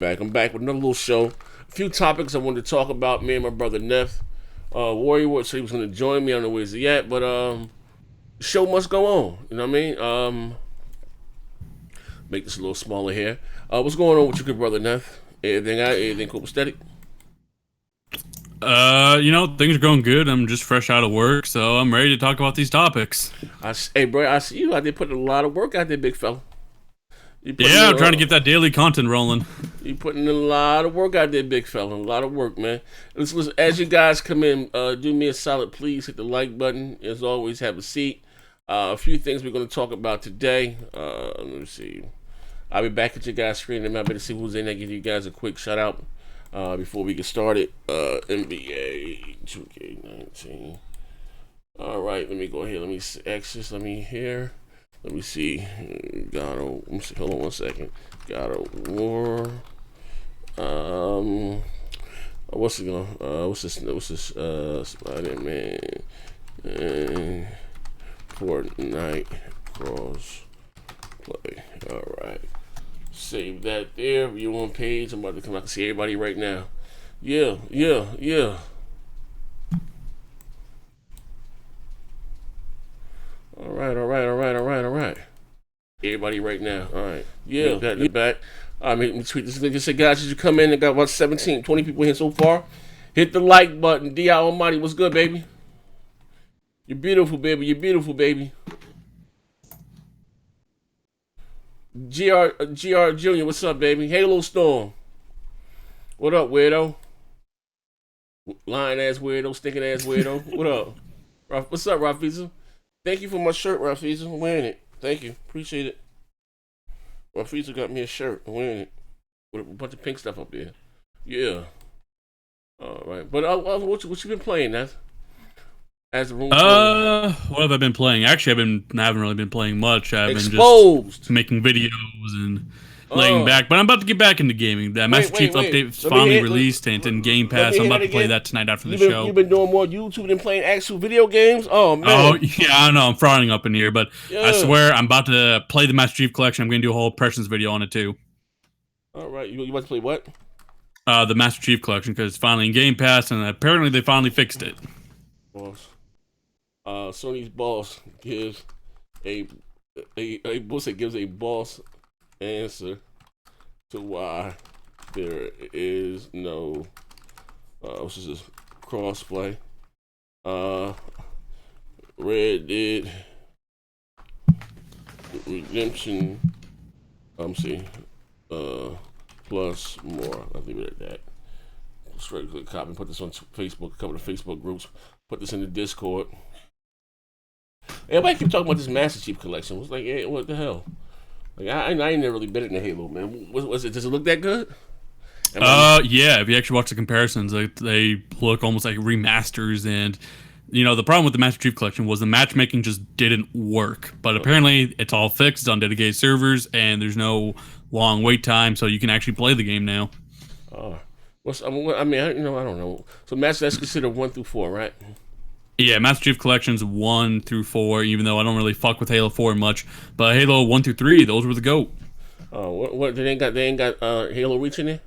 I'm back with another little show. A few topics I wanted to talk about. Me and my brother Neff. Warrior Ward said he was going to join me. I don't know where he's at, but the show must go on. You know what I mean? Make this a little smaller here. What's going on with your good brother Neff? Anything cool, steady? Things are going good. I'm just fresh out of work, so I'm ready to talk about these topics. Hey, bro, I see you out there putting a lot of work out there, big fella. Yeah, I'm trying to get that daily content rolling. You putting in a lot of work out there, big fella. A lot of work, man. Listen, as you guys come in, do me a solid, please. Hit the like button. As always, have a seat. A few things we're going to talk about today. Let me see. I'll be back at your guys' screen. I'm happy to see who's in there. Give you guys a quick shout out before we get started. NBA 2K19. All right, let me go ahead. Let me access. Let me here. Let me see. Hold on one second. God of War. What's this? Spider-Man. Fortnite cross play. All right. Save that there. View on page. I'm about to come out and see everybody right now. Yeah. All right. Everybody right now. All right. Yeah, got the back. I mean, tweet this nigga said, guys, did you come in and got about 17, 20 people here so far? Hit the like button. D.I. Almighty, what's good, baby? You're beautiful, baby. GR Junior, what's up, baby? Halo Storm. What up, weirdo? Lying ass weirdo, stinking ass weirdo. What up? What's up, Rafiza? Thank you for my shirt, Rafiza. I'm wearing it. Thank you. Appreciate it. Rafiza got me a shirt. I'm wearing it. With a bunch of pink stuff up there. Yeah. All right. But what you been playing, Ness? As the room what have I been playing? Actually, I haven't really been playing much. I've been just making videos and laying back. But I'm about to get back into gaming. The Master Chief update was finally released and it's in Game Pass. I'm about to play that tonight after the show. You've been doing more YouTube than playing actual video games? Oh, man. Oh, yeah, I know. I'm frowning up in here. But I swear, I'm about to play the Master Chief Collection. I'm going to do a whole impressions video on it, too. All right. You about to play what? The Master Chief Collection, because it's finally in Game Pass, and apparently they finally fixed it. Boss. Sony's boss gives a boss answer to why there is no crossplay. Red Dead Redemption. Plus more. I'll leave it at that. Straight click copy. Put this on Facebook. A couple of Facebook groups. Put this in the Discord. Everybody keep talking about this Master Chief Collection. It's like, hey, what the hell? Like, I ain't never really been in the Halo, man. Was it? Does it look that good? Yeah. If you actually watch the comparisons, they look almost like remasters. And the problem with the Master Chief Collection was the matchmaking just didn't work. But apparently, it's all fixed. It's on dedicated servers, and there's no long wait time, so you can actually play the game now. I don't know. So that's considered 1 through 4, right? Yeah, Master Chief Collection's 1 through 4, even though I don't really fuck with Halo 4 much. But Halo 1 through 3, those were the GOAT. Oh, what they ain't got Halo Reach in there?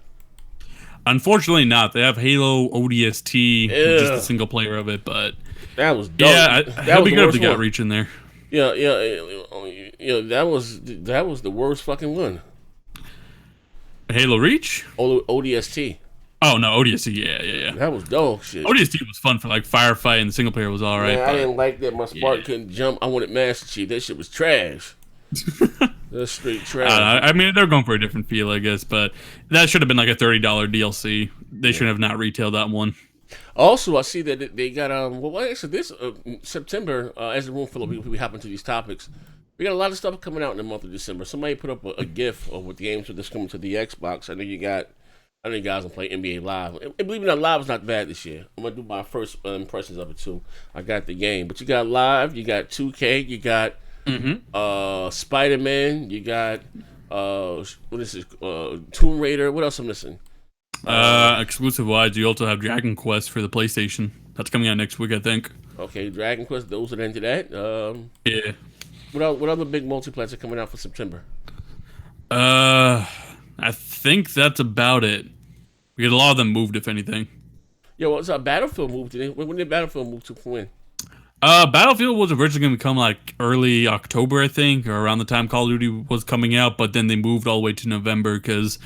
Unfortunately not. They have Halo ODST, just the single player of it, but that was dope. Yeah, that'd be good if they got Reach in there. Yeah, that was the worst fucking one. Halo Reach? ODST. Oh, no, ODST, yeah. That was dog shit. ODST was fun for, firefight, and the single player was alright. I didn't like that my Spark couldn't jump. I wanted Master Chief. That shit was trash. That's straight trash. I mean, they're going for a different feel, I guess, but that should have been like a $30 DLC. They should have not retailed that one. Also, I see that they got, this September, as the room full of people, we hop into these topics. We got a lot of stuff coming out in the month of December. Somebody put up a GIF of what the games are just coming to the Xbox. I know you guys will play NBA Live. And believe it or not, Live is not bad this year. I'm going to do my first impressions of it, too. I got the game. But you got Live, you got 2K, you got Spider-Man, you got, Tomb Raider. What else am I missing? Exclusive-wise, you also have Dragon Quest for the PlayStation. That's coming out next week, I think. Okay, Dragon Quest, those are into that. Yeah. What other big multiplats are coming out for September? I think that's about it. Because a lot of them moved, if anything. Yeah, well, so Battlefield moved. When did Battlefield move to when? Battlefield was originally going to come like early October, I think, or around the time Call of Duty was coming out, but then they moved all the way to November because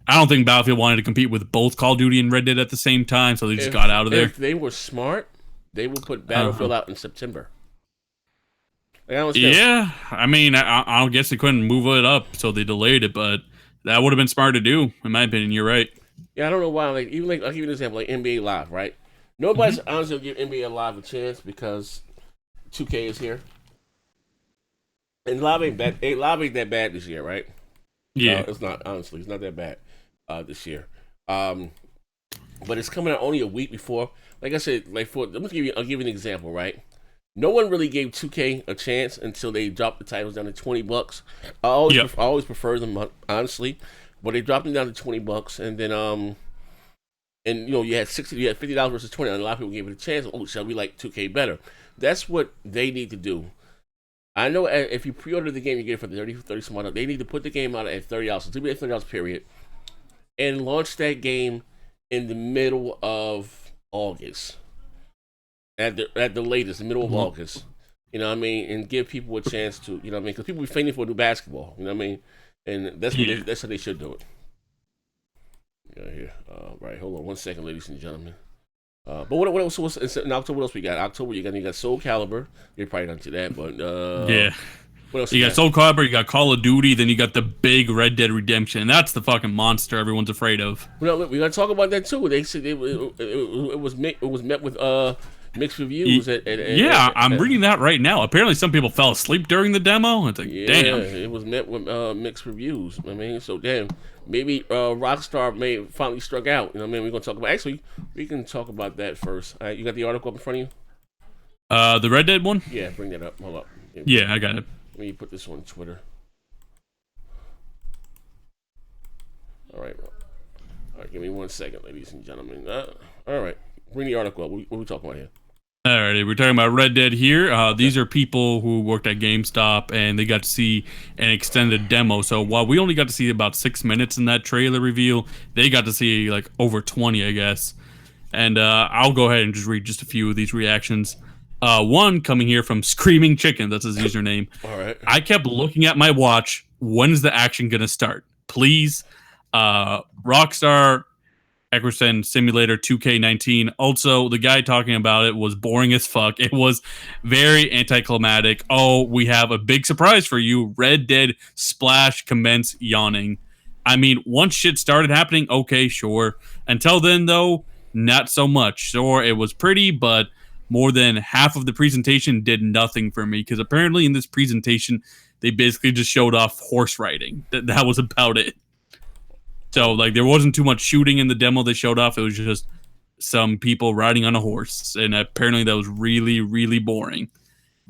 I don't think Battlefield wanted to compete with both Call of Duty and Red Dead at the same time, so they just got out of there. If they were smart, they would put Battlefield out in September. Like, yeah, I mean, I guess they couldn't move it up, so they delayed it, but that would have been smart to do, in my opinion. You're right. Yeah, I don't know why. Like, even like, I'll give you an example, like NBA Live, right? Nobody's honestly gonna give NBA Live a chance because 2K is here, and Live ain't bad. Live ain't that bad this year, right? Yeah, it's not. Honestly, it's not that bad this year. But it's coming out only a week before. Like I said, I'll give you an example, right? No one really gave 2K a chance until they dropped the titles down to $20. I always prefer them, honestly, but they dropped them down to $20, and then and you had $50 versus 20, and a lot of people gave it a chance. Oh, shall we like 2K better? That's what they need to do. I know if you pre-order the game, you get it for 30 some odd. They need to put the game out at $30, so it's gonna be $30 period, and launch that game in the middle of August. At the latest, the middle of August, you know what I mean, and give people a chance to, you know what I mean, because people be fainting for new basketball, you know what I mean, and that's what that's how they should do it. Yeah, here, right. Hold on, 1 second, ladies and gentlemen. But what else? What's in October? What else we got? October, you got Soul Calibur. You're probably not to that, but yeah. What else? You got Soul Calibur, you got Call of Duty, then you got the big Red Dead Redemption. And that's the fucking monster everyone's afraid of. Well, we gotta talk about that too. They said it was met with mixed reviews. I'm reading that right now. Apparently, some people fell asleep during the demo. It's like, damn. It was met with mixed reviews. I mean, so damn, maybe Rockstar may finally struck out. You know what I mean? We're gonna talk about. Actually, we can talk about that first. You got the article up in front of you? The Red Dead one. Yeah, bring that up. Hold up. Yeah, I got it. Let me put this on Twitter. All right, give me 1 second, ladies and gentlemen. All right, bring the article up. What are we talking about here? Alrighty, we're talking about Red Dead here. These are people who worked at GameStop and they got to see an extended demo. So while we only got to see about 6 minutes in that trailer reveal, they got to see like over 20, I guess. And I'll go ahead and just read just a few of these reactions. One coming here from Screaming Chicken, that's his username. All right. I kept looking at my watch. When's the action gonna start? Please. Rockstar Equestrian Simulator 2K19. Also, the guy talking about it was boring as fuck. It was very anticlimactic. Oh, we have a big surprise for you. Red Dead Splash commence yawning. I mean, once shit started happening, okay, sure. Until then, though, not so much. Sure, it was pretty, but more than half of the presentation did nothing for me, because apparently in this presentation, they basically just showed off horse riding. That was about it. So, like, there wasn't too much shooting in the demo they showed off. It was just some people riding on a horse. And apparently that was really, really boring.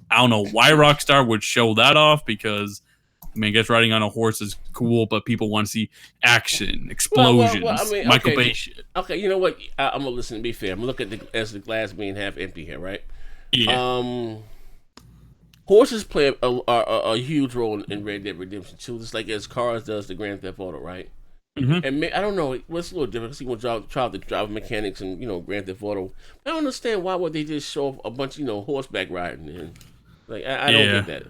I don't know why Rockstar would show that off, because, I mean, I guess riding on a horse is cool, but people want to see action, explosions, I mean, Michael Bay shit. Okay, you know what? I'm going to listen, to be fair. I'm going to look at as the glass being half empty here, right? Yeah. Horses play a huge role in Red Dead Redemption 2, just like as cars does the Grand Theft Auto, right? Mm-hmm. And I don't know, what's a little different because he want to try the driver mechanics and Grand Theft Auto. I don't understand why would they just show off a bunch horseback riding and like I don't get that.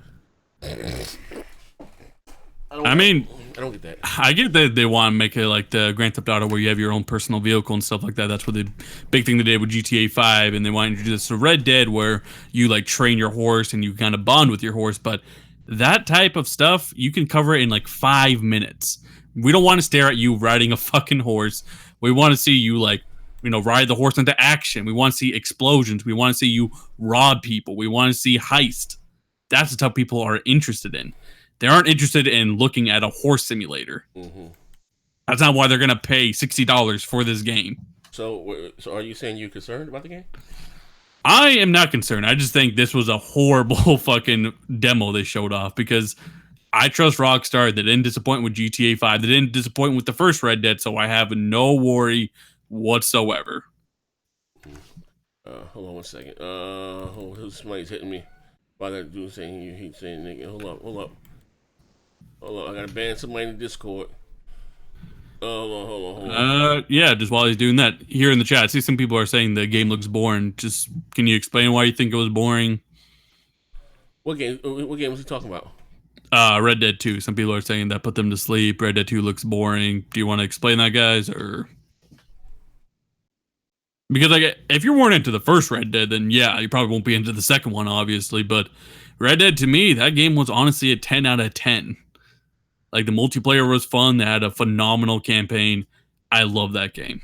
I don't get that. I get that they want to make it like the Grand Theft Auto where you have your own personal vehicle and stuff like that. That's what the big thing they did with GTA 5, and they wanted to do this to Red Dead where you like train your horse and you kind of bond with your horse. But that type of stuff you can cover in like 5 minutes. We don't want to stare at you riding a fucking horse. We want to see you ride the horse into action. We want to see explosions. We want to see you rob people. We want to see heist. That's the type people are interested in. They aren't interested in looking at a horse simulator. Mm-hmm. That's not why they're going to pay $60 for this game. So are you saying you're concerned about the game? I am not concerned. I just think this was a horrible fucking demo they showed off, because I trust Rockstar. They didn't disappoint with GTA 5. They didn't disappoint with the first Red Dead, so I have no worry whatsoever. Hold on 1 second. Somebody's hitting me. Why that dude saying he's saying nigga? Hold up. I gotta ban somebody in the Discord. Hold on. Yeah, just while he's doing that, here in the chat, I see some people are saying the game looks boring. Just can you explain why you think it was boring? What game? What game was he talking about? Red Dead 2. Some people are saying that put them to sleep. Red Dead 2 looks boring. Do you want to explain that, guys, or? Because like, if you weren't into the first Red Dead, then yeah, you probably won't be into the second one, obviously. But Red Dead, to me, that game was honestly a 10 out of 10. Like, the multiplayer was fun. They had a phenomenal campaign. I love that game.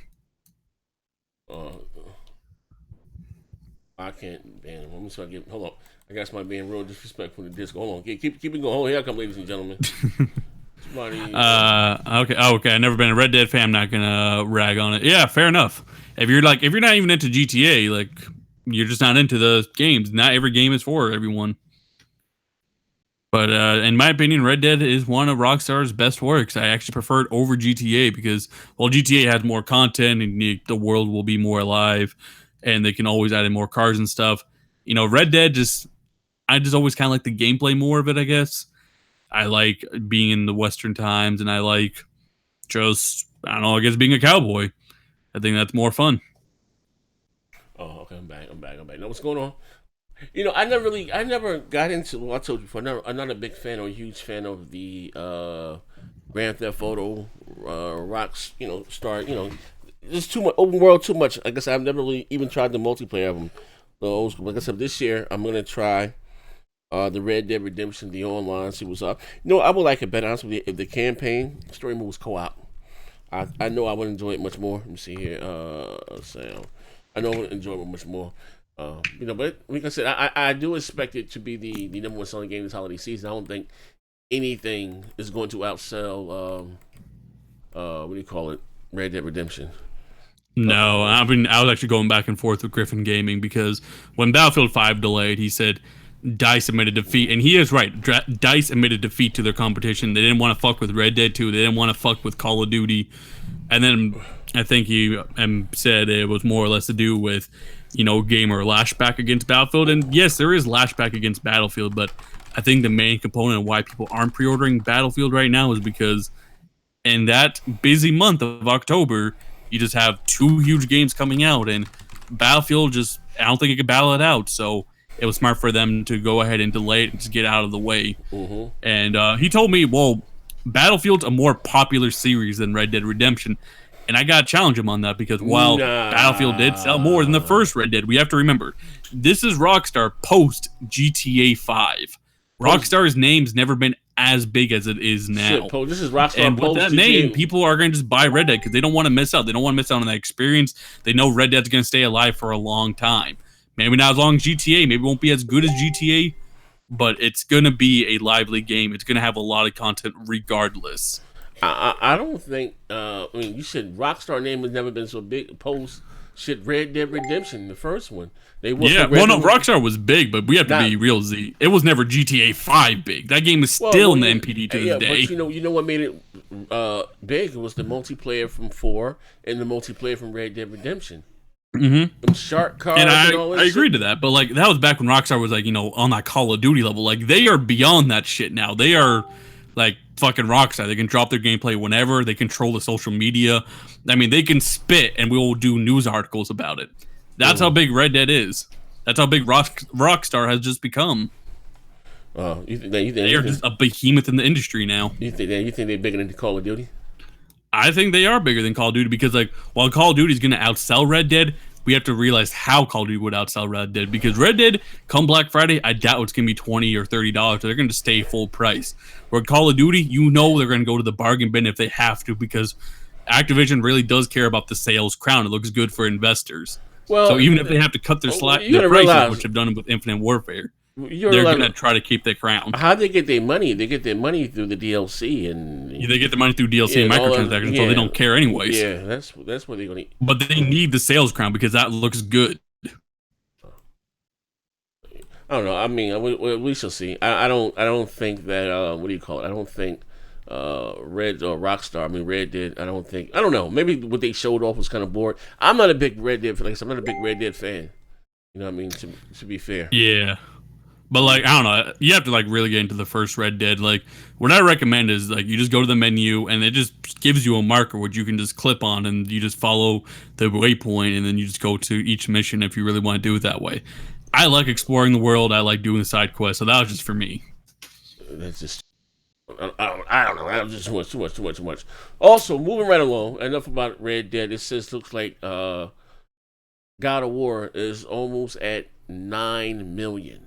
I can't. Man, let me start getting. Hold on. I guess my being real disrespectful to disco. Hold on. Keep it going. Hold on. Here I come, ladies and gentlemen. Somebody. Okay. Oh, okay. I've never been a Red Dead fan. I'm not gonna rag on it. Yeah, fair enough. If you're not even into GTA, like, you're just not into the games. Not every game is for everyone. But in my opinion, Red Dead is one of Rockstar's best works. I actually prefer it over GTA because, well, GTA has more content and the world will be more alive, and they can always add in more cars and stuff. You know, Red Dead I just always kind of like the gameplay more of it, I guess. I like being in the Western times, and I like I don't know, I guess being a cowboy. I think that's more fun. Oh, okay, I'm back. Know what's going on? You know, I never got into. Well, I told you before, I'm not a big fan or a huge fan of the Grand Theft Auto, Rocks. You know, Star. You know, there's too much open world. Too much. I guess I've never really even tried the multiplayer of them. The old school. Like I said, this year I'm gonna try the Red Dead Redemption, the online. See what's up. You know, I would like it better honestly if the campaign story mode was co-op. I know I would enjoy it much more. Let me see here. Sound. I know I would enjoy it much more. You know, but like I said, I do expect it to be the number one selling game this holiday season. I don't think anything is going to outsell. What do you call it? Red Dead Redemption. No, I was actually going back and forth with Griffin Gaming because when Battlefield 5 delayed, he said DICE admitted defeat, and he is right. DICE admitted defeat to their competition. They didn't want to fuck with Red Dead 2. They didn't want to fuck with Call of Duty. And then I think he said it was more or less to do with, you know, gamer lashback against Battlefield. And yes, there is lashback against Battlefield, but I think the main component of why people aren't pre-ordering Battlefield right now is because in that busy month of October, you just have two huge games coming out, and Battlefield I don't think it could battle it out. So it was smart for them to go ahead and delay it and just get out of the way. Mm-hmm. And he told me, well, Battlefield's a more popular series than Red Dead Redemption. And I got to challenge him on that because while Battlefield did sell more than the first Red Dead, we have to remember, this is Rockstar post GTA 5. Rockstar's name's never been as big as it is now. Shit, this is Rockstar and with that name, people are going to just buy Red Dead because they don't want to miss out. They don't want to miss out on that experience. They know Red Dead's going to stay alive for a long time. Maybe not as long as GTA. Maybe it won't be as good as GTA, but it's going to be a lively game. It's going to have a lot of content regardless. I don't think. I mean, you said Rockstar name has never been so big. Post shit, Red Dead Redemption, the first one. Rockstar was big, but we have to be real. Z. It was never GTA 5 big. That game is still in the NPD to this day. But you know what made it big was the multiplayer from 4 and the multiplayer from Red Dead Redemption. Mm-hmm. Them shark cars and all that I agreed to that, but like that was back when Rockstar was like, you know, on that Call of Duty level. Like they are beyond that shit now. They are like fucking Rockstar. They can drop their gameplay whenever. They control the social media. I mean, they can spit, and we will do news articles about it. That's how big Red Dead is. That's how big Rockstar has just become. They are just a behemoth in the industry now. You think they're bigger than Call of Duty? I think they are bigger than Call of Duty because, like, while Call of Duty is going to outsell Red Dead, we have to realize how Call of Duty would outsell Red Dead. Because Red Dead, come Black Friday, I doubt it's going to be $20 or $30. So they're going to stay full price. Where Call of Duty, you know they're going to go to the bargain bin if they have to because Activision really does care about the sales crown. It looks good for investors. Well, so even if they have to cut their prices, which have done it with Infinite Warfare, they're going to try to keep their crown. How do they get their money? They get their money through the DLC and they get the money through DLC and microtransactions, so they don't care anyways. Yeah, that's what they're going to. But they need the sales crown because that looks good. I don't know. I mean, we shall see. I don't think that. What do you call it? I don't think Red or Rockstar. I mean, Red Dead. I don't know. Maybe what they showed off was kind of bored. I'm not a big Red Dead fan. I'm not a big Red Dead fan. You know what I mean? To be fair. Yeah. But like, I don't know, you have to like really get into the first Red Dead. Like, what I recommend is like you just go to the menu and it just gives you a marker which you can just clip on and you just follow the waypoint and then you just go to each mission if you really want to do it that way. I like exploring the world. I like doing the side quests, so that was just for me. That's just I don't know. That was just too much. Also, moving right along. Enough about Red Dead. It says looks like God of War is almost at 9 million.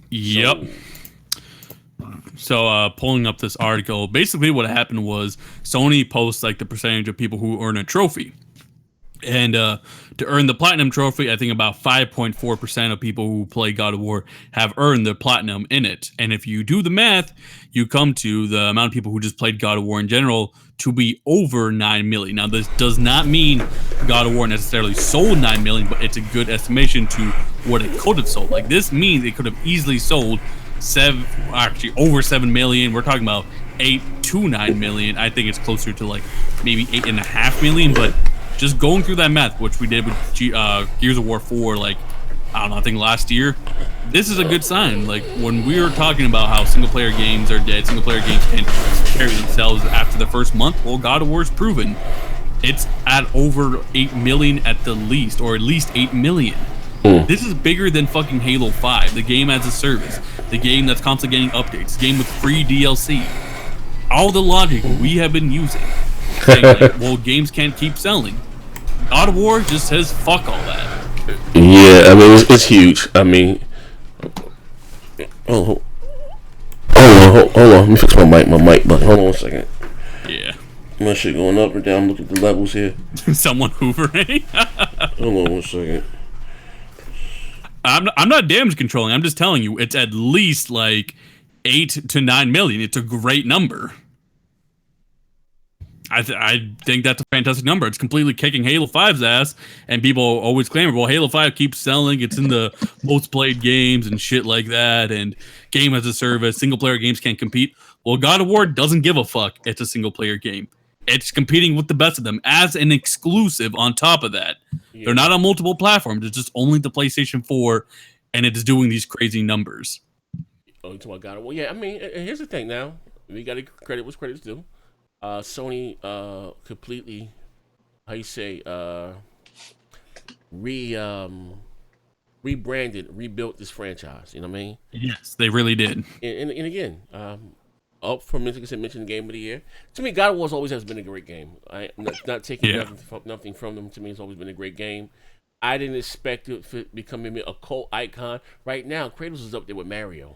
Yep. So, pulling up this article, basically what happened was Sony posts like the percentage of people who earn a trophy. And to earn the platinum trophy, I think about 5.4% of people who play God of War have earned the platinum in it. And if you do the math, you come to the amount of people who just played God of War in general to be over 9 million. Now, this does not mean God of War necessarily sold 9 million, but it's a good estimation to what it could have sold. Like, this means it could have easily sold over 7 million. We're talking about 8 to 9 million. I think it's closer to like maybe 8.5 million, but just going through that math, which we did with Gears of War 4, like, I don't know, I think last year, this is a good sign. Like, when we were talking about how single-player games are dead, single-player games can't carry themselves after the first month, well, God of War's proven. It's at over 8 million at the least, or at least 8 million. This is bigger than fucking Halo 5, the game as a service, the game that's constantly getting updates, the game with free DLC. All the logic we have been using. Saying, like, well, games can't keep selling. God of War just says fuck all that. Yeah, I mean it's huge. I mean, hold on. Let me fix my mic button. Hold on a second. Yeah. My shit going up or down. Look at the levels here. Someone hoovering. Hold on 1 second. I'm not damage controlling. I'm just telling you, it's at least like 8 to 9 million. It's a great number. I think that's a fantastic number. It's completely kicking Halo 5's ass, and people always claim, well, Halo 5 keeps selling. It's in the most played games and shit like that, and game as a service. Single-player games can't compete. Well, God of War doesn't give a fuck. It's a single-player game. It's competing with the best of them as an exclusive on top of that. Yeah. They're not on multiple platforms. It's just only the PlayStation 4, and it's doing these crazy numbers. Oh, you talking about God of War? Yeah, I mean, here's the thing now. We got to credit what's credit's due. Sony completely, how you say, rebranded, rebuilt this franchise. You know what I mean? Yes, they really did. And again, up from mentioned Game of the Year. To me, God of War always has been a great game. I'm not taking nothing from them. To me, it's always been a great game. I didn't expect it to become a cult icon. Right now, Kratos is up there with Mario.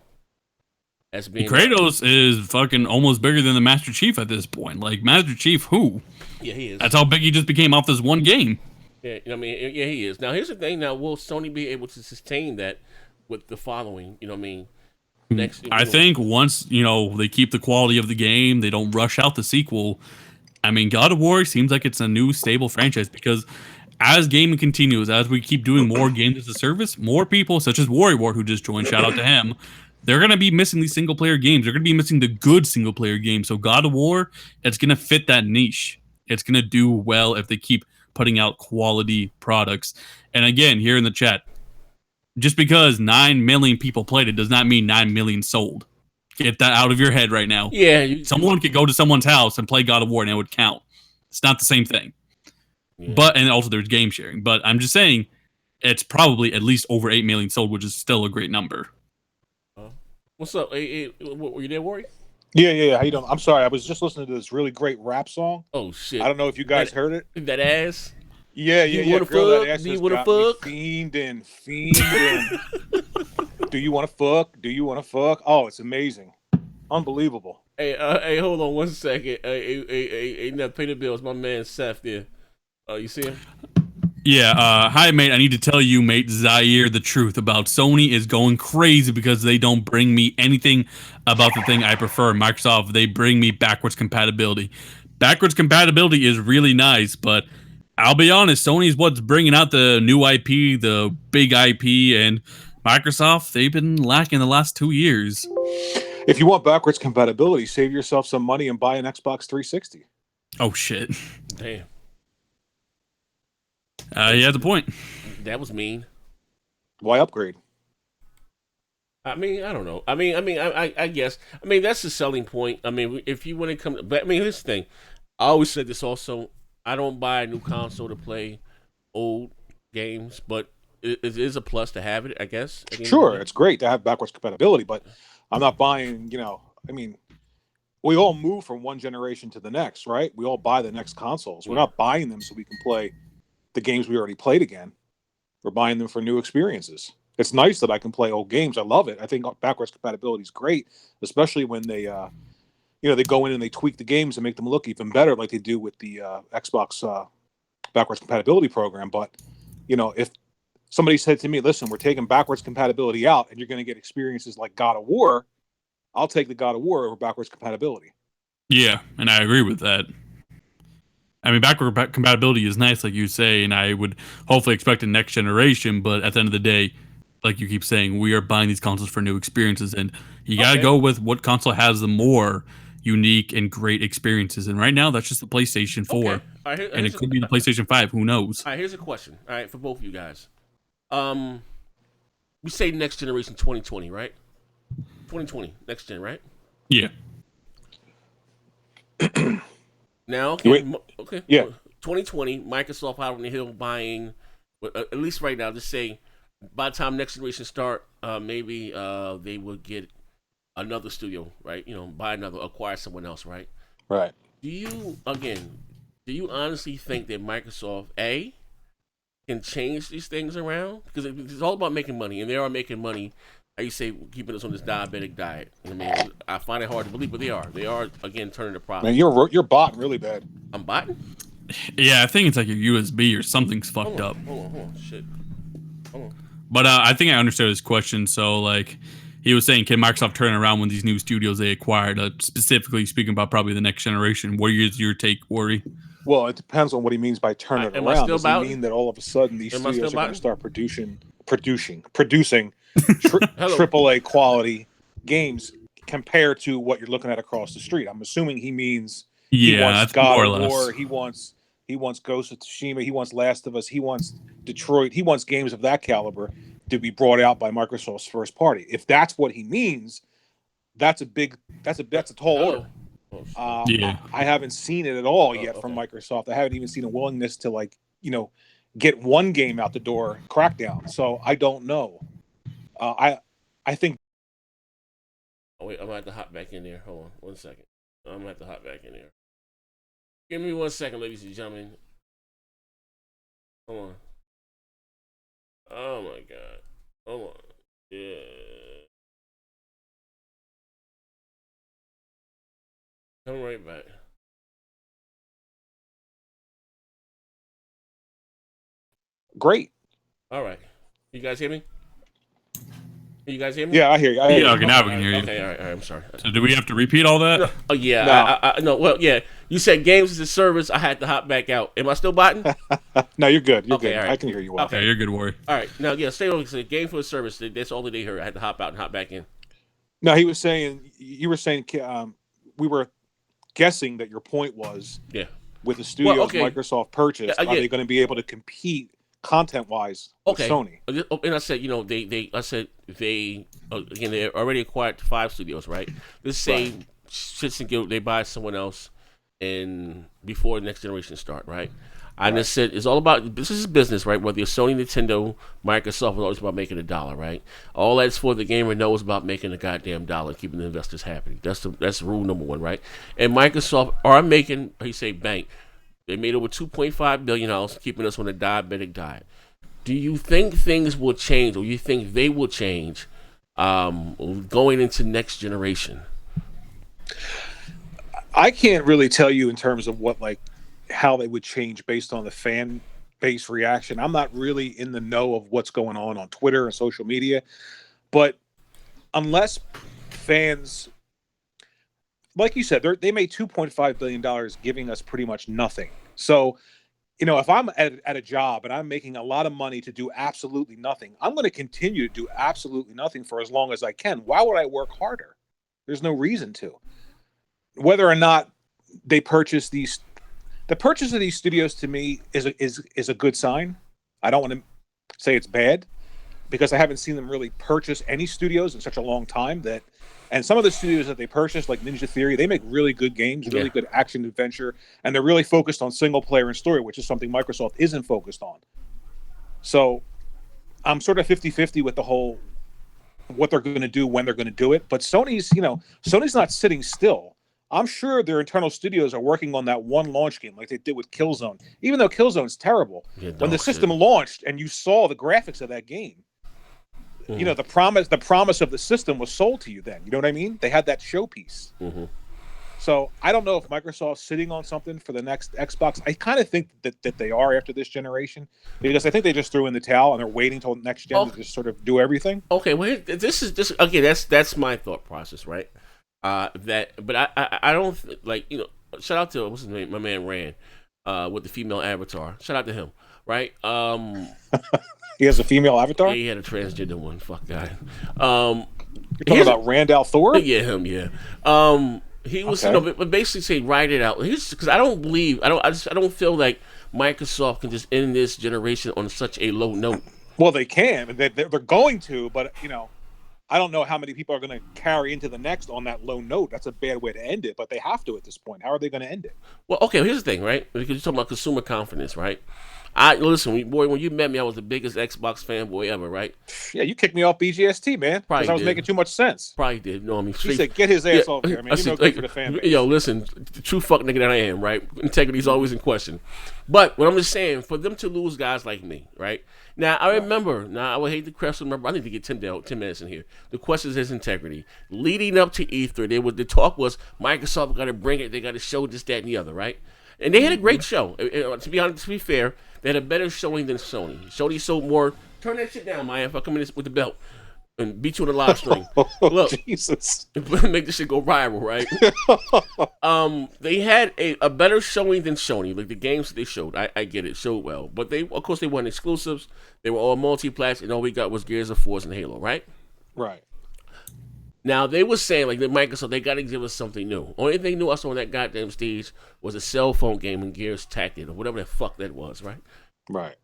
As being Kratos is fucking almost bigger than the Master Chief at this point. Like, Master Chief, who? Yeah, he is. That's how big he just became off this one game. Yeah, you know what I mean? Yeah, he is. Now, here's the thing. Now, will Sony be able to sustain that with the following? You know what I mean? I think once, they keep the quality of the game, they don't rush out the sequel. I mean, God of War seems like it's a new stable franchise because as gaming continues, as we keep doing more games as a service, more people, such as Warrior, who just joined, shout out to him, they're going to be missing these single-player games. They're going to be missing the good single-player games. So God of War, it's going to fit that niche. It's going to do well if they keep putting out quality products. And again, here in the chat, just because 9 million people played it does not mean 9 million sold. Get that out of your head right now. Yeah. Someone could go to someone's house and play God of War and it would count. It's not the same thing. Yeah. And also there's game sharing. But I'm just saying it's probably at least over 8 million sold, which is still a great number. What's up? Hey, were you there, Warrior? Yeah. How you doing? I'm sorry. I was just listening to this really great rap song. Oh, shit. I don't know if you guys heard it. That ass? Yeah. Do you want to fuck? Do you want to fuck? Fiending. Do you want to fuck? Do you want to fuck? Oh, it's amazing. Unbelievable. Hey, hold on 1 second. Hey, now pay the bills. My man Seth there. You see him? Yeah, hi, mate. I need to tell you, mate, Zaire, the truth about Sony is going crazy because they don't bring me anything about the thing I prefer. Microsoft, they bring me backwards compatibility. Backwards compatibility is really nice, but I'll be honest, Sony's what's bringing out the new IP, the big IP, and Microsoft, they've been lacking the last 2 years. If you want backwards compatibility, save yourself some money and buy an Xbox 360. Oh, shit. Damn. He has a point. That was mean. Why upgrade? I mean, I don't know. I guess. I mean, that's the selling point. I mean, if you when it comes, but I mean, here's the thing. I always said this also. I don't buy a new console to play old games, but it is a plus to have it. I guess. At the end of the Sure, day. it's great to have backwards compatibility, but I'm not buying. I mean, we all move from one generation to the next, right? We all buy the next consoles. We're Yeah. not buying them so we can play the games we already played again. We're buying them for new experiences. It's nice that I can play old games. I love it. I think backwards compatibility is great, especially when they go in and they tweak the games and make them look even better, like they do with the Xbox backwards compatibility program. But if somebody said to me, "Listen, we're taking backwards compatibility out, and you're going to get experiences like God of War," I'll take the God of War over backwards compatibility. Yeah, and I agree with that. I mean, compatibility is nice, like you say, and I would hopefully expect a next generation. But at the end of the day, like you keep saying, we are buying these consoles for new experiences, and you gotta Okay. go with what console has the more unique and great experiences. And right now, that's just the PlayStation 4, Okay. All right. and it could be the PlayStation 5. Who knows? All right. Here's a question. All right, for both of you guys. Um, we say next generation 2020, right? 2020, next gen, right? Yeah, Now, Wait, okay. yeah, 2020, Microsoft out on the hill buying, at least right now, just say by the time next generation start, maybe they would get another studio, right? Buy another, acquire someone else, right? right. Do you honestly think that Microsoft can change these things around? Because it's all about making money, and they are making money. How you say keeping us on this diabetic diet? I mean, I find it hard to believe, but they are. They are again turning the Man, profit. you're botting really bad. I'm botting. yeah. I think it's like your USB or something's fucked up. Hold on, shit. Hold on. But I think I understood his question. So, like, he was saying, can Microsoft turn around when these new studios they acquired? Specifically speaking about probably the next generation. What is your take, Ori? Well, it depends on what he means by turn it Am I around. still Does he bouting? mean that all of a sudden these Am I still studios are going to botting? start producing Hello. triple A quality games compared to what you're looking at across the street? I'm assuming he means he Yeah, wants that's God more or of less. War, he wants Ghost of Tsushima, he wants Last of Us, he wants Detroit, he wants games of that caliber to be brought out by Microsoft's first party. If that's what he means, that's a tall order. Hello. Oh, Yeah. I haven't seen it at all yet from okay. Microsoft. I haven't even seen a willingness to get one game out the door, Crackdown. So I don't know. I think Oh, wait, I'm gonna have to hop back in there. Hold on, 1 second. I'm gonna have to hop back in there. Give me 1 second, ladies and gentlemen. Hold on. Oh my god. Hold on. Yeah. Come right back. great. All right. You guys hear me? You guys hear me? Yeah, I hear you. I hear Yeah, you. okay, now we can hear you. Okay, all right. I'm sorry. So do we have to repeat all that? No, oh yeah, No. no. Well, yeah. You said games as a service. I had to hop back out. Am I still botting? No, you're good. You're Okay, good. all right. I can hear you well. Okay. Yeah, you're good, Ori. All right. Now, yeah. Stay on. So game for a service. That's all that they heard. I had to hop out and hop back in. No, he was saying you were saying we were guessing that your point was Yeah. with the studios okay. Microsoft purchased, Yeah, are yeah. they going to be able to compete content wise with Okay. Sony? And I said, again, they already acquired 5 studios, right? Let's say Right. shits and giggles, they buy someone else, and before the next generation start, right? I Right. just said it's all about this is business, right? Whether you're Sony, Nintendo, Microsoft, it's always about making a dollar, right? All that's for the gamer knows about making a goddamn dollar, keeping the investors happy. That's rule number 1, right? And Microsoft are making, how you say, bank. They made over $2.5 billion, keeping us on a diabetic diet. Do you think things will change, or you think they will change going into next generation? I can't really tell you in terms of how they would change based on the fan base reaction. I'm not really in the know of what's going on Twitter and social media, but unless fans, like you said, they made $2.5 billion, giving us pretty much nothing. So, if I'm at a job and I'm making a lot of money to do absolutely nothing, I'm going to continue to do absolutely nothing for as long as I can. Why would I work harder? There's no reason to. Whether or not they purchase the purchase of these studios to me is a good sign. I don't want to say it's bad, because I haven't seen them really purchase any studios in such a long time that. And some of the studios that they purchased, like Ninja Theory, they make really good games, really good action adventure, and they're really focused on single player and story, which is something Microsoft isn't focused on. So I'm sort of 50-50 with the whole what they're going to do, when they're going to do it. But Sony's not sitting still. I'm sure their internal studios are working on that one launch game like they did with Killzone. Even though Killzone's terrible, when the system launched and you saw the graphics of that game, the promise of the system was sold to you then. You know what I mean? They had that showpiece. So I don't know if Microsoft's sitting on something for the next Xbox. I kind of think that they are after this generation, because I think they just threw in the towel and they're waiting till next gen to just sort of do everything. Okay, well, this okay. That's my thought process, right? But I don't shout out to what's his name, my man Rand, with the female avatar. Shout out to him, right? He has a female avatar? Yeah, he had a transgender one. Fuck that. You're talking about Randall Thor? Yeah, him. Yeah. He was, but basically say write it out. Because I don't feel like Microsoft can just end this generation on such a low note. Well, they can. They're going to, but I don't know how many people are going to carry into the next on that low note. That's a bad way to end it, but they have to at this point. How are they going to end it? Well, okay, here's the thing, right? Because you're talking about consumer confidence, right? Listen, boy, when you met me, I was the biggest Xbox fanboy ever, right? Yeah, you kicked me off BGST, man, because I was making too much sense. Probably did. No, I mean, he said, "Get his ass off here, man." You're no good for the fan base. Yo, listen, the true fuck nigga that I am, right? Integrity's always in question. But what I'm just saying, for them to lose guys like me, right? Now, I remember, I would hate the question. Remember, I need to get Tim minutes in here. The question is his integrity. Leading up to E3, the talk was Microsoft got to bring it. They got to show this, that, and the other, right? And they had a great show. To be honest, to be fair, they had a better showing than Sony. Sony sold more. Turn that shit down, man. If I come in with the belt and beat you on the live stream. Look, Jesus, make this shit go viral, right? They had a better showing than Sony. Like the games that they showed, I get it, showed well. But of course, they weren't exclusives. They were all multi-plat, and all we got was Gears of War and Halo, right? Right. Now, they were saying, like, the Microsoft, they got to give us something new. Only thing new I saw on that goddamn stage was a cell phone game in Gears Tactic, or whatever the fuck that was, right? Right.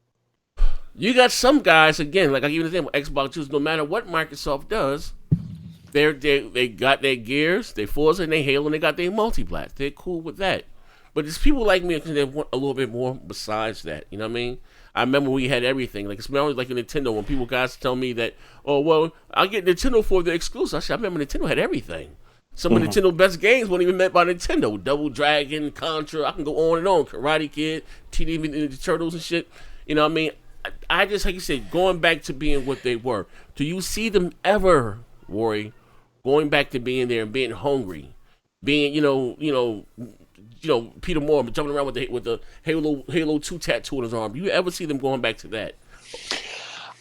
You got some guys, again, like I give you the example, Xbox Juice, no matter what Microsoft does, they got their Gears, their Forza, and their Halo, and they got their multiplat. They're cool with that. But there's people like me that want a little bit more besides that, you know what I mean? I remember we had everything. Like, it's always like a Nintendo when people guys tell me that, oh, well, I'll get Nintendo for the exclusive. I said, I remember Nintendo had everything. Some of Nintendo's best games weren't even made by Nintendo. Double Dragon, Contra, I can go on and on. Karate Kid, Teenage Mutant Ninja Turtles and shit. You know what I mean? I just, like you said, going back to being what they were. Do you see them ever, Rory, going back to being there and being hungry? Being, Peter Moore jumping around with the Halo 2 tattoo on his arm. Do you ever see them going back to that?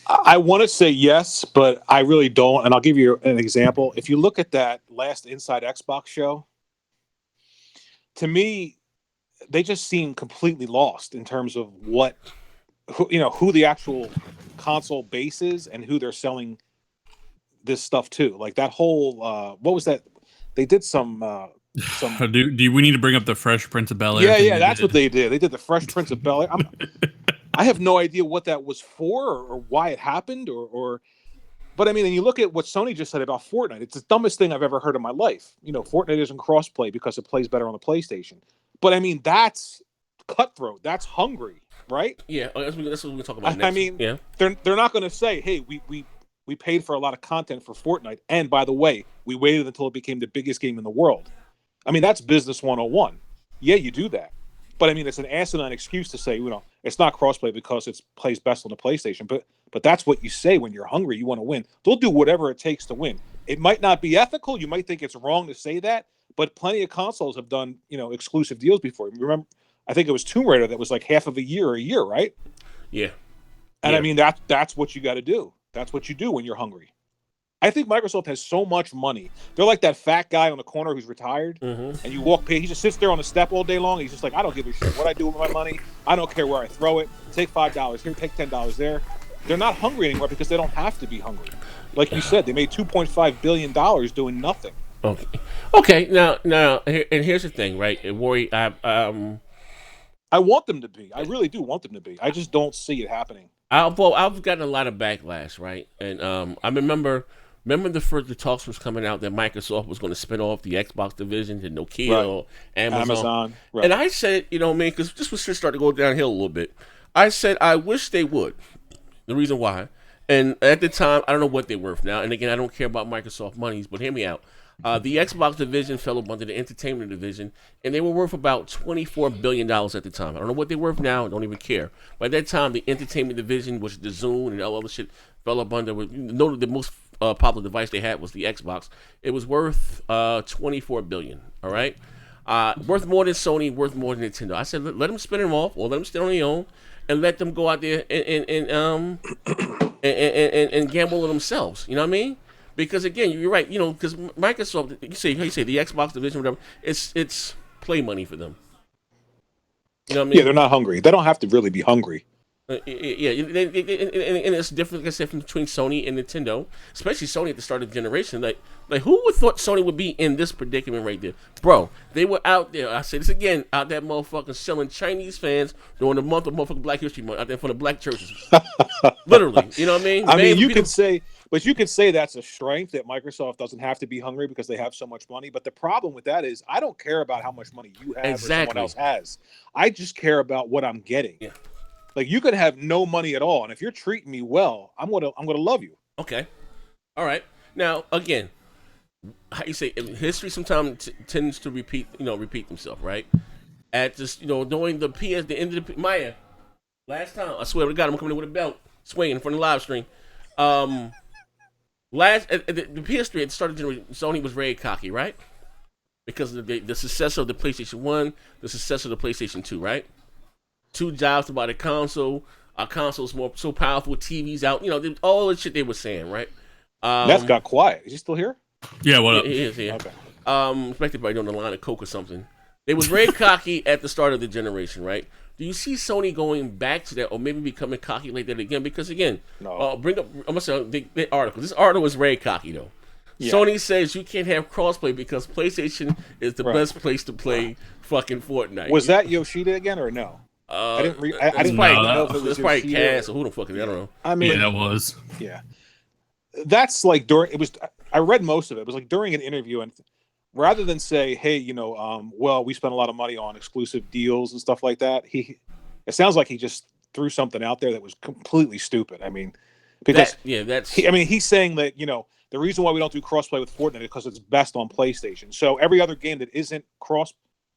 I want to say yes, but I really don't. And I'll give you an example. If you look at that last Inside Xbox show, to me, they just seem completely lost in terms of who the actual console base is and who they're selling this stuff to. Like that whole, what was that? They did some. Do we need to bring up the Fresh Prince of Bel-Air? Yeah, that's what they did. They did the Fresh Prince of Bel-Air. I have no idea what that was for or why it happened but I mean, and you look at what Sony just said about Fortnite. It's the dumbest thing I've ever heard in my life. Fortnite isn't crossplay because it plays better on the PlayStation. But I mean, that's cutthroat. That's hungry, right? Yeah, that's what we're going to talk about next. I mean, yeah. They're not going to say, hey, we paid for a lot of content for Fortnite, and by the way, we waited until it became the biggest game in the world. I mean, that's business 101. Yeah, you do that. But I mean, it's an asinine excuse to say, it's not crossplay because it plays best on the PlayStation. But that's what you say when you're hungry. You want to win. They'll do whatever it takes to win. It might not be ethical. You might think it's wrong to say that. But plenty of consoles have done, exclusive deals before. Remember, I think it was Tomb Raider that was like half of a year, right? Yeah. And I mean, that's what you got to do. That's what you do when you're hungry. I think Microsoft has so much money. They're like that fat guy on the corner who's retired, and you walk past, he just sits there on the step all day long. He's just like, I don't give a shit what I do with my money. I don't care where I throw it. Take $5 here, take $10 there. They're not hungry anymore because they don't have to be hungry. Like you said, they made $2.5 billion doing nothing. Okay. Now, and here's the thing, right? And Rory, I want them to be. I really do want them to be. I just don't see it happening. I've gotten a lot of backlash, right? And I remember the talks was coming out that Microsoft was going to spin off the Xbox division to Nokia or Amazon. Right. And I said, you know what I mean, because this was just starting to go downhill a little bit. I said, I wish they would. The reason why. And at the time, I don't know what they're worth now. And again, I don't care about Microsoft monies, but hear me out. The Xbox division fell up under the entertainment division, and they were worth about $24 billion at the time. I don't know what they're worth now. I don't even care. By that time, the entertainment division, which is the Zune and all other shit, fell up under. Noted the most popular device they had was the Xbox. It was worth $24 billion. All right, worth more than Sony, worth more than Nintendo. I said let them spin them off, or let them stay on their own, and let them go out there and gamble on themselves. You know what I mean? Because again, you're right. You know, because Microsoft, you say the Xbox division, whatever. It's play money for them. You know what I mean? Yeah, they're not hungry. They don't have to really be hungry. Yeah, and it's different, like I said, between Sony and Nintendo, especially Sony at the start of the generation. Like who would thought Sony would be in this predicament right there, bro? They were out there. I say this again, out there, motherfucking selling Chinese fans during the month of motherfucking Black History Month out there in front of black churches. Literally, you know what I mean? I mean, you could say that's a strength that Microsoft doesn't have to be hungry because they have so much money. But the problem with that is, I don't care about how much money you have or someone else has. I just care about what I'm getting. Yeah. Like, you could have no money at all, and if you're treating me well, I'm gonna love you. Okay, all right. Now, again, how you say history sometimes tends to repeat themselves, right? At this, during the end of the Maya, last time I swear to God, I'm coming in with a belt, swinging in front of the live stream. The PS3 at the start of the generation, Sony was very cocky, right? Because of the success of the PlayStation 1, the success of the PlayStation 2, right? 2 jobs to buy the console. Our console's so powerful. TV's out. All the shit they were saying, right? That's got quiet. Is he still here? Yeah, what up? He is here. Okay. Expected by doing a line of coke or something. They was very cocky at the start of the generation, right? Do you see Sony going back to that, or maybe becoming cocky like that again? Because again, bring up. I'm gonna say the article. This article was very cocky though. Yeah. Sony says you can't have crossplay because PlayStation is the best place to play fucking Fortnite. Was that Yoshida again or no? I didn't know if it was probably Cass or who the fuck is. I don't know. I mean, that was. Yeah, that's like during. It was. I read most of it. It was like during an interview, and rather than say, "Hey, well, we spent a lot of money on exclusive deals and stuff like that," it sounds like he just threw something out there that was completely stupid. I mean, because he's saying that the reason why we don't do crossplay with Fortnite is because it's best on PlayStation. So every other game that isn't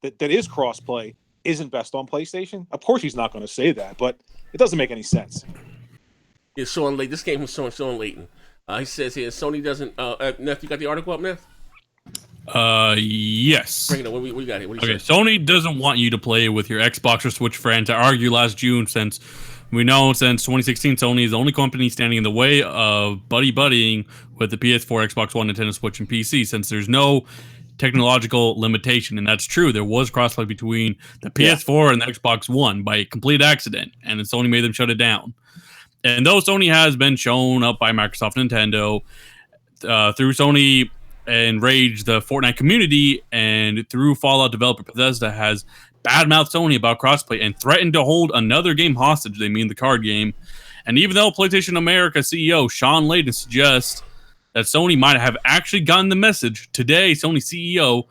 that is crossplay isn't best on PlayStation. Of course, he's not going to say that, but it doesn't make any sense. Yeah, Sean Layton. This came from Sean Layton. He says here, Sony doesn't. Neff, you got the article up, Neff? Yes. Bring it up. What we got here? What do you say? Sony doesn't want you to play with your Xbox or Switch friends. I argued last June since 2016, Sony is the only company standing in the way of buddying with the PS4, Xbox One, Nintendo Switch, and PC, since there's no technological limitation. And that's true. There was crossplay between the PS4 and the Xbox One by complete accident, and then Sony made them shut it down. And though Sony has been shown up by Microsoft and Nintendo, through Sony and Rage, the Fortnite community, and through Fallout developer Bethesda has badmouthed Sony about crossplay and threatened to hold another game hostage. They mean the card game. And even though PlayStation America CEO Sean Layton suggests that Sony might have actually gotten the message, today Sony CEO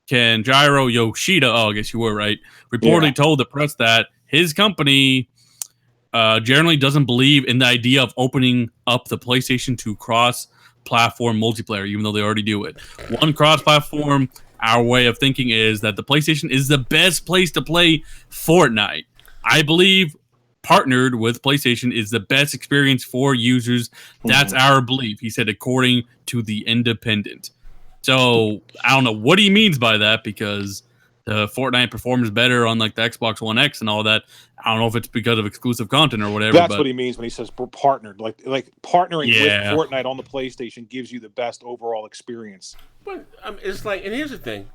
Kenjiro Yoshida, I guess you were right, reportedly told the press that his company generally doesn't believe in the idea of opening up the PlayStation to cross-platform multiplayer, even though they already do it. One cross-platform, our way of thinking is that the PlayStation is the best place to play Fortnite. I believe partnered with PlayStation is the best experience for users. That's our belief, he said, according to The Independent. So I don't know what he means by that, because the Fortnite performs better on like the Xbox One X and all that. I don't know if it's because of exclusive content or whatever. That's what he means when he says we're partnered. Like partnering with Fortnite on the PlayStation gives you the best overall experience. But it's like, and here's the thing.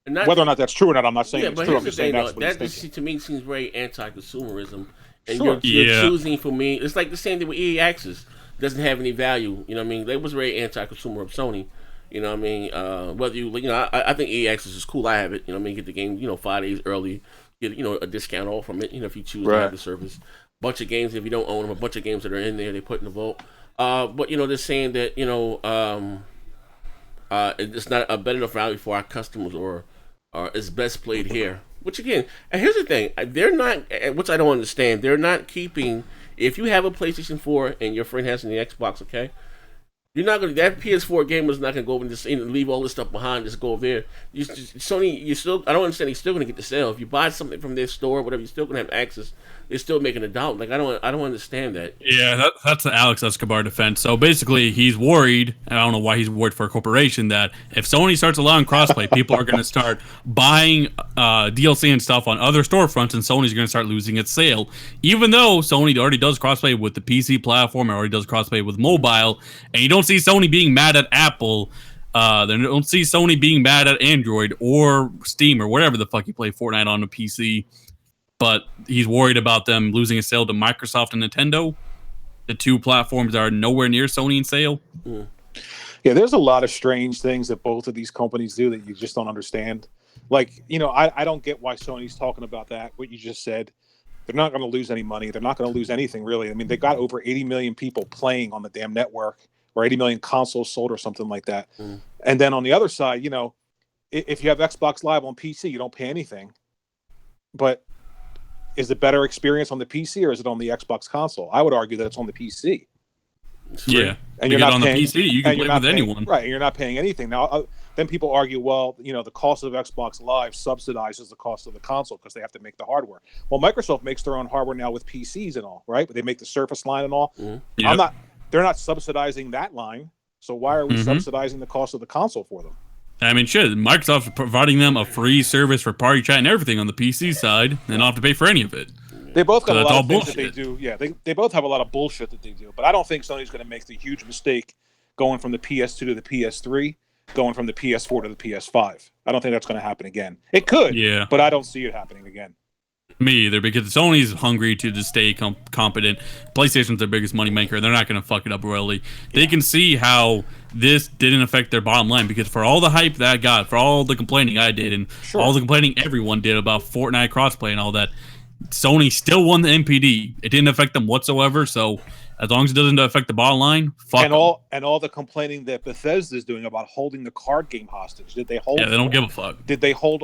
Whether or not that's true or not, I'm not saying it's true. I'm just saying that to me seems very anti-consumerism. And you're choosing for me. It's like the same thing with EA Access. Doesn't have any value. You know what I mean? They was very anti-consumer of Sony. You know what I mean? Whether I think EA Access is cool. I have it. You know what I mean? Get the game, 5 days early. get a discount off from it. If you choose to Right. have the service. Bunch of games, if you don't own them, a bunch of games that are in there they put in the vault. But they're saying that it's not a better enough value for our customers, or it's best played here. Which again, and here's the thing, they're not, which I don't understand. They're not keeping. If you have a PlayStation 4 and your friend has an Xbox, okay, you're not gonna. That PS4 gamer is not gonna go over and just leave all this stuff behind. Just go over there. Sony, you still. I don't understand. You're still gonna get the sale. If you buy something from their store, whatever, you're still gonna have access. They're still making a dollar. Like I don't understand that. Yeah, that's the Alex Escobar defense. So basically, he's worried, and I don't know why he's worried for a corporation, that if Sony starts allowing crossplay, people are going to start buying DLC and stuff on other storefronts, and Sony's going to start losing its sale. Even though Sony already does crossplay with the PC platform, it already does crossplay with mobile, and you don't see Sony being mad at Apple. They don't see Sony being mad at Android or Steam or whatever the fuck you play Fortnite on the PC. But he's worried about them losing a sale to Microsoft and Nintendo, the two platforms that are nowhere near Sony in sale. Yeah, there's a lot of strange things that both of these companies do that you just don't understand. Like, I don't get why Sony's talking about that, what you just said. They're not going to lose any money. They're not going to lose anything, really. I mean, they got over 80 million people playing on the damn network, or 80 million consoles sold or something like that. And then on the other side, if you have Xbox Live on PC, you don't pay anything. But is it better experience on the PC or is it on the Xbox console? I would argue that it's on the PC. Yeah, and you're not on paying, the PC. You can play with anyone, right? And you're not paying anything. Now, then people argue, well, the cost of Xbox Live subsidizes the cost of the console because they have to make the hardware. Well, Microsoft makes their own hardware now with PCs and all, right? But they make the Surface line and all. Yep. They're not subsidizing that line. So why are we subsidizing the cost of the console for them? I mean, shit, Microsoft's providing them a free service for party chat and everything on the PC side, and don't have to pay for any of it. They both got a lot of things bullshit. that they do. Yeah, they both have a lot of bullshit that they do. But I don't think Sony's going to make the huge mistake going from the PS2 to the PS3, going from the PS4 to the PS5. I don't think that's going to happen again. It could, but I don't see it happening again. Me either, because Sony's hungry to just stay competent. PlayStation's their biggest moneymaker. They're not going to fuck it up royally. They can see how this didn't affect their bottom line, because for all the hype that I got, for all the complaining I did, and all the complaining everyone did about Fortnite crossplay and all that, Sony still won the NPD. It didn't affect them whatsoever, so as long as it doesn't affect the bottom line, fuck them. And all the complaining that Bethesda is doing about holding the card game hostage. Did they hold? Yeah, they don't give a fuck. Did they hold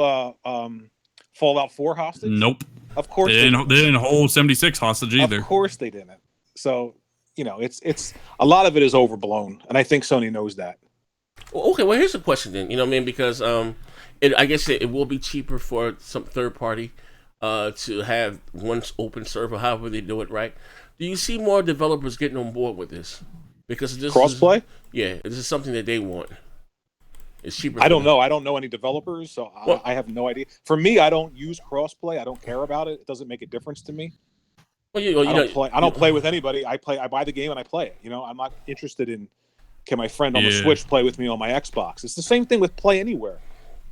Fallout 4 hostage? Nope. Of course they didn't hold 76 hostage either. Of course they didn't. So, it's a lot of it is overblown, and I think Sony knows that. Well, okay, well here's the question then. Because I guess it will be cheaper for some third party to have one open server, however they do it, right? Do you see more developers getting on board with this? Because this crossplay? This is something that they want. It's cheaper. I don't know. I don't know any developers, so I have no idea. For me, I don't use crossplay. I don't care about it. It doesn't make a difference to me. Well, I don't play with anybody. I buy the game and I play it. I'm not interested in, can my friend on the Switch play with me on my Xbox? It's the same thing with Play Anywhere.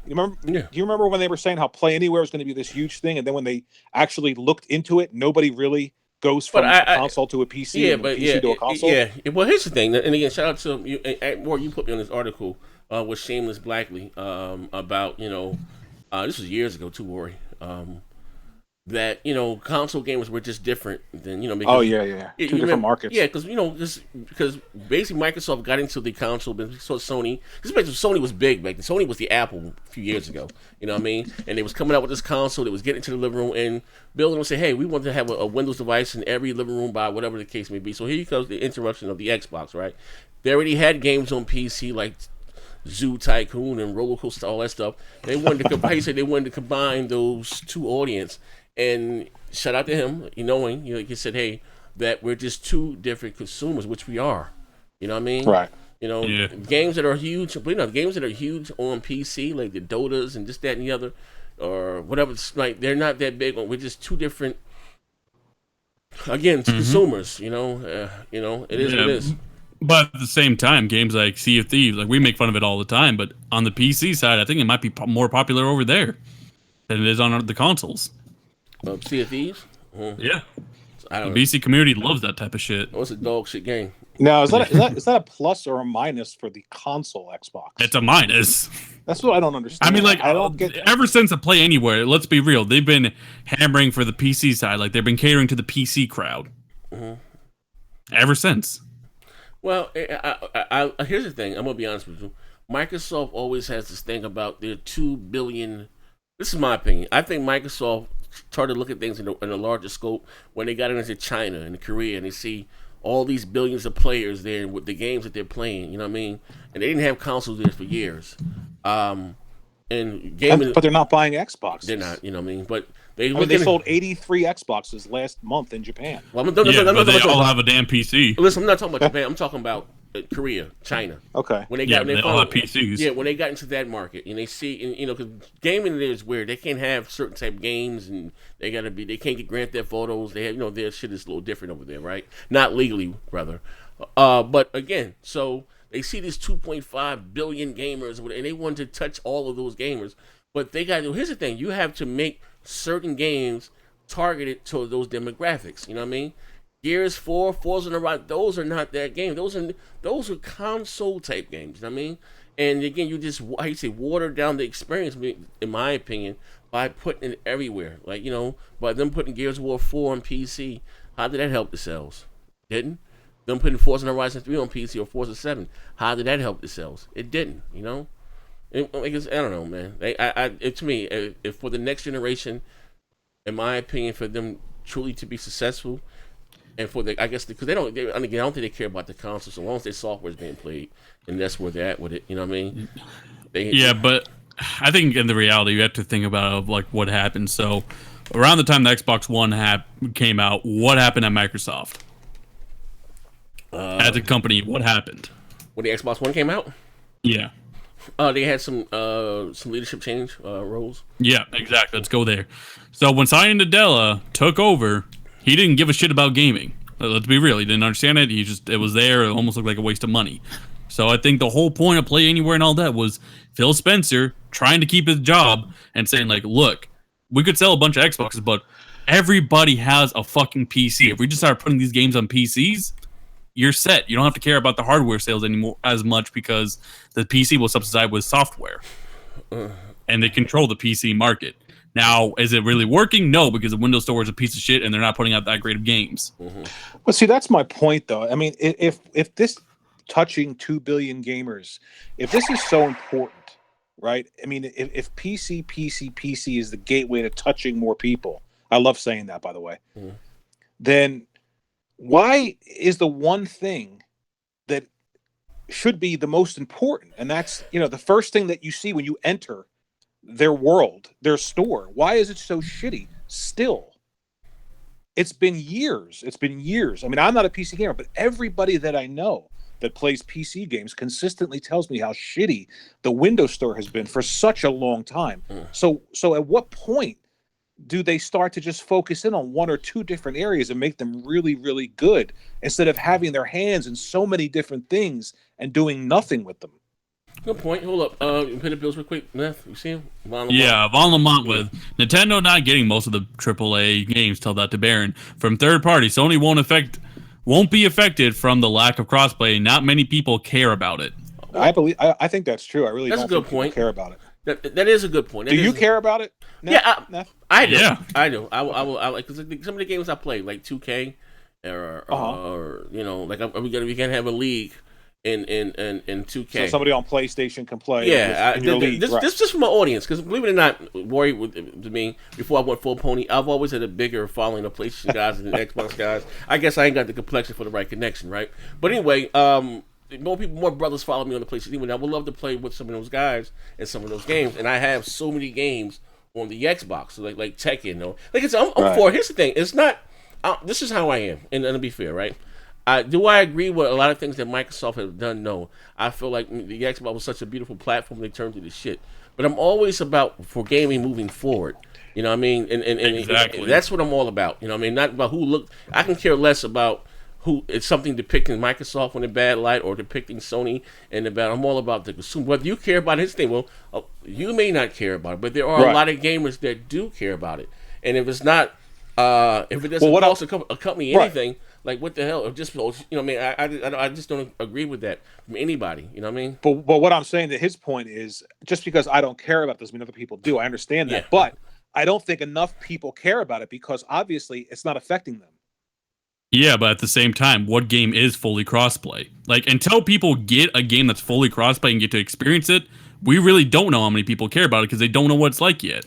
You remember? Do you remember when they were saying how Play Anywhere was going to be this huge thing, and then when they actually looked into it, nobody really goes from a console to a PC, and PC to a console? Yeah. Well, here's the thing, and again, shout out to you. More, you put me on this article with Shameless Blackley about this was years ago too, Rory. That console gamers were just different than because, two different markets. Yeah, because basically Microsoft got into the console business. So Sony, Sony was big back then. Sony was the Apple a few years ago. You know what I mean? And they was coming out with this console that was getting into the living room, and Bill would say, "Hey, we want to have a Windows device in every living room by whatever the case may be." So here comes the interruption of the Xbox. Right? They already had games on PC like Zoo Tycoon and Roller Coaster, all that stuff. They wanted to combine those two audience. And shout out to him, knowing, he said, hey, that we're just two different consumers, which we are. You know what I mean? Right. Games that are huge, games that are huge on PC, like the Dotas and this, that, and the other, or whatever, like they're not that big. We're just two different, consumers. It is what it is. But at the same time, games like Sea of Thieves, like we make fun of it all the time, but on the PC side, I think it might be more popular over there than it is on the consoles. Sea of Thieves? Yeah. The BC community loves that type of shit. It's a dog shit game. Now, is that a plus or a minus for the console Xbox? It's a minus. That's what I don't understand. I mean, like, I don't get that. ever since the Play Anywhere, let's be real, they've been hammering for the PC side. Like, they've been catering to the PC crowd. Ever since. Well, here's the thing. I'm gonna be honest with you. Microsoft always has this thing about their 2 billion. This is my opinion. I think Microsoft started to look at things in a larger scope when they got into China and Korea, and they see all these billions of players there with the games that they're playing. You know what I mean? And they didn't have consoles there for years. And gaming, but they're not buying Xboxes. They're not. You know what I mean? But they sold 83 Xboxes last month in Japan. Well, but they all have a damn PC. Listen, I'm not talking about Japan. I'm talking about Korea, China. Okay. When they all have PCs. Yeah, when they got into that market, and they see, and, because gaming there is weird. They can't have certain type of games, and they can't get Grand Theft Autos. They have, their shit is a little different over there, right? Not legally, rather. But again, so they see these 2.5 billion gamers, and they want to touch all of those gamers. But they got. Here's the thing: you have to make certain games targeted to those demographics. You know what I mean? Gears 4, Forza Horizon, those are not that game. Those are console type games. You know what I mean? And again, you just, I say, water down the experience, in my opinion, by putting it everywhere. Like, by them putting Gears of War 4 on PC, how did that help the sales? Didn't. Them putting Forza Horizon 3 on PC or Forza 7, how did that help the sales? It didn't. I don't know, man. To me, if for the next generation, in my opinion, for them truly to be successful, and for I guess because I don't think they care about the console, so long as their software is being played, and that's where they're at with it. You know what I mean? But I think in the reality, you have to think about like what happened. So around the time the Xbox One came out, what happened at Microsoft? As a company, what happened when the Xbox One came out? Yeah. They had some leadership change roles. Yeah, exactly. Let's go there. So when Satya Nadella took over, he didn't give a shit about gaming. Let's be real. He didn't understand it. It was there. It almost looked like a waste of money. So I think the whole point of Play Anywhere and all that was Phil Spencer trying to keep his job and saying like, look, we could sell a bunch of Xboxes, but everybody has a fucking PC. If we just start putting these games on PCs, you're set. You don't have to care about the hardware sales anymore as much because the PC will subsidize with software. And they control the PC market. Now, is it really working? No, because the Windows Store is a piece of shit and they're not putting out that great of games. Well, see, that's my point, though. I mean, if this touching 2 billion gamers, if this is so important, right? I mean, if PC is the gateway to touching more people, I love saying that, by the way, then why is the one thing that should be the most important, and that's, the first thing that you see when you enter their world, their store, why is it so shitty still? It's been years. I mean, I'm not a PC gamer, but everybody that I know that plays PC games consistently tells me how shitty the Windows Store has been for such a long time. So at what point do they start to just focus in on one or two different areas and make them really, really good instead of having their hands in so many different things and doing nothing with them? Good point. Hold up. Pay the bills real quick. Neff, you see him? Von Lamont with Nintendo not getting most of the AAA games. Tell that to Baron. From third party, Sony won't be affected from the lack of crossplay. Not many people care about it. I think that's true. I really that's don't a good think point. People care about it. That is a good point. Do you care about it? Yeah, I do. Yeah. I do. I will like, cause some of the games I play, like 2K, or we can have a league in 2K. So somebody on PlayStation can play. Yeah, in your league. This just for my audience, because believe it or not, Warrior with me before I went full pony, I've always had a bigger following of PlayStation guys than the Xbox guys. I guess I ain't got the complexion for the right connection, right? But anyway, more brothers follow me on the PlayStation. Even I would love to play with some of those guys in some of those games, and I have so many games on the Xbox, so like Tekken, I'm for it. Here's the thing: it's not. This is how I am, and to be fair, right? Do I agree with a lot of things that Microsoft has done? No. I feel like the Xbox was such a beautiful platform. They turned to this shit. But I'm always about for gaming moving forward. You know what I mean? And exactly. That's what I'm all about. You know what I mean? Not about who look. I can care less about who it's something depicting Microsoft in a bad light or depicting Sony in the bad. I'm all about the consumer. Whether you care about his thing, you may not care about it, but there are a lot of gamers that do care about it. And if it's not If it doesn't cost a company Right. anything, like what the hell? If just I mean, I just don't agree with that from anybody. You know what I mean? But what I'm saying to his point is, just because I don't care about this, I mean other people do. I understand that, Yeah. but I don't think enough people care about it because obviously it's not affecting them. Yeah, but at the same time, what game is fully crossplay? Like, until people get a game that's fully crossplay and get to experience it, we really don't know how many people care about it because they don't know what it's like yet.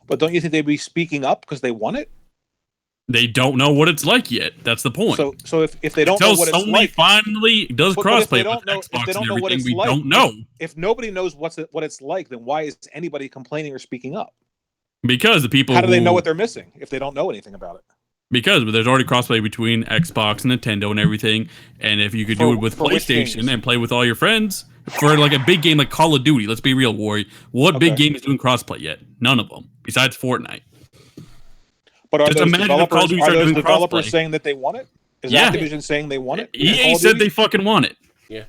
But don't you think they'd be speaking up because they want it? They don't know what it's like yet. That's the point. So if they don't know what Sony it's like, finally does crossplay with if Xbox they don't and know what everything, it's we like, don't know. If nobody knows what it's like, then why is anybody complaining or speaking up? Because the people How do they know what they're missing if they don't know anything about it? Because there's already crossplay between Xbox and Nintendo and everything, and if you could do it with PlayStation and play with all your friends for like a big game like Call of Duty, let's be real, Warry. What big game is doing crossplay yet? None of them, besides Fortnite. But are Just those imagine if Call of Duty developers, started doing developers crossplay. saying that they want it? Is Yeah. Activision saying they want it? EA said they fucking want it. Yeah.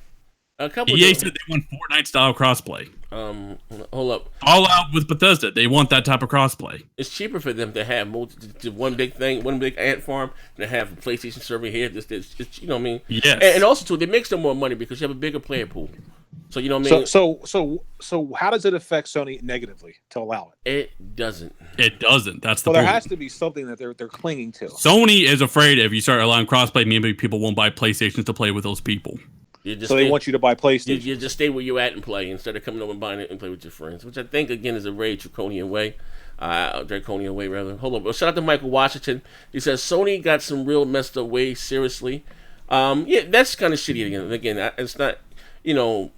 A couple. EA said they want Fortnite style crossplay. Hold up. All out with Bethesda, they want that type of crossplay. It's cheaper for them to have one big thing, one big ant farm, than to have a PlayStation server here. It's, you know what I mean? Yes. And also too, they make some more money because you have a bigger player pool. So you know what I mean? So how does it affect Sony negatively to allow it? It doesn't. It doesn't. That's the Well, point. there has to be something that they're clinging to. Sony is afraid if you start allowing crossplay, maybe people won't buy PlayStations to play with those people. So they want you to buy PlayStation. You just stay where you're at and play instead of coming over and buying it and play with your friends, which I think again is a very draconian way. Rather. Hold on. Well, shout out to Michael Washington. He says Sony got some real messed up ways. Seriously, yeah, that's kind of shitty. Again, it's not. You know,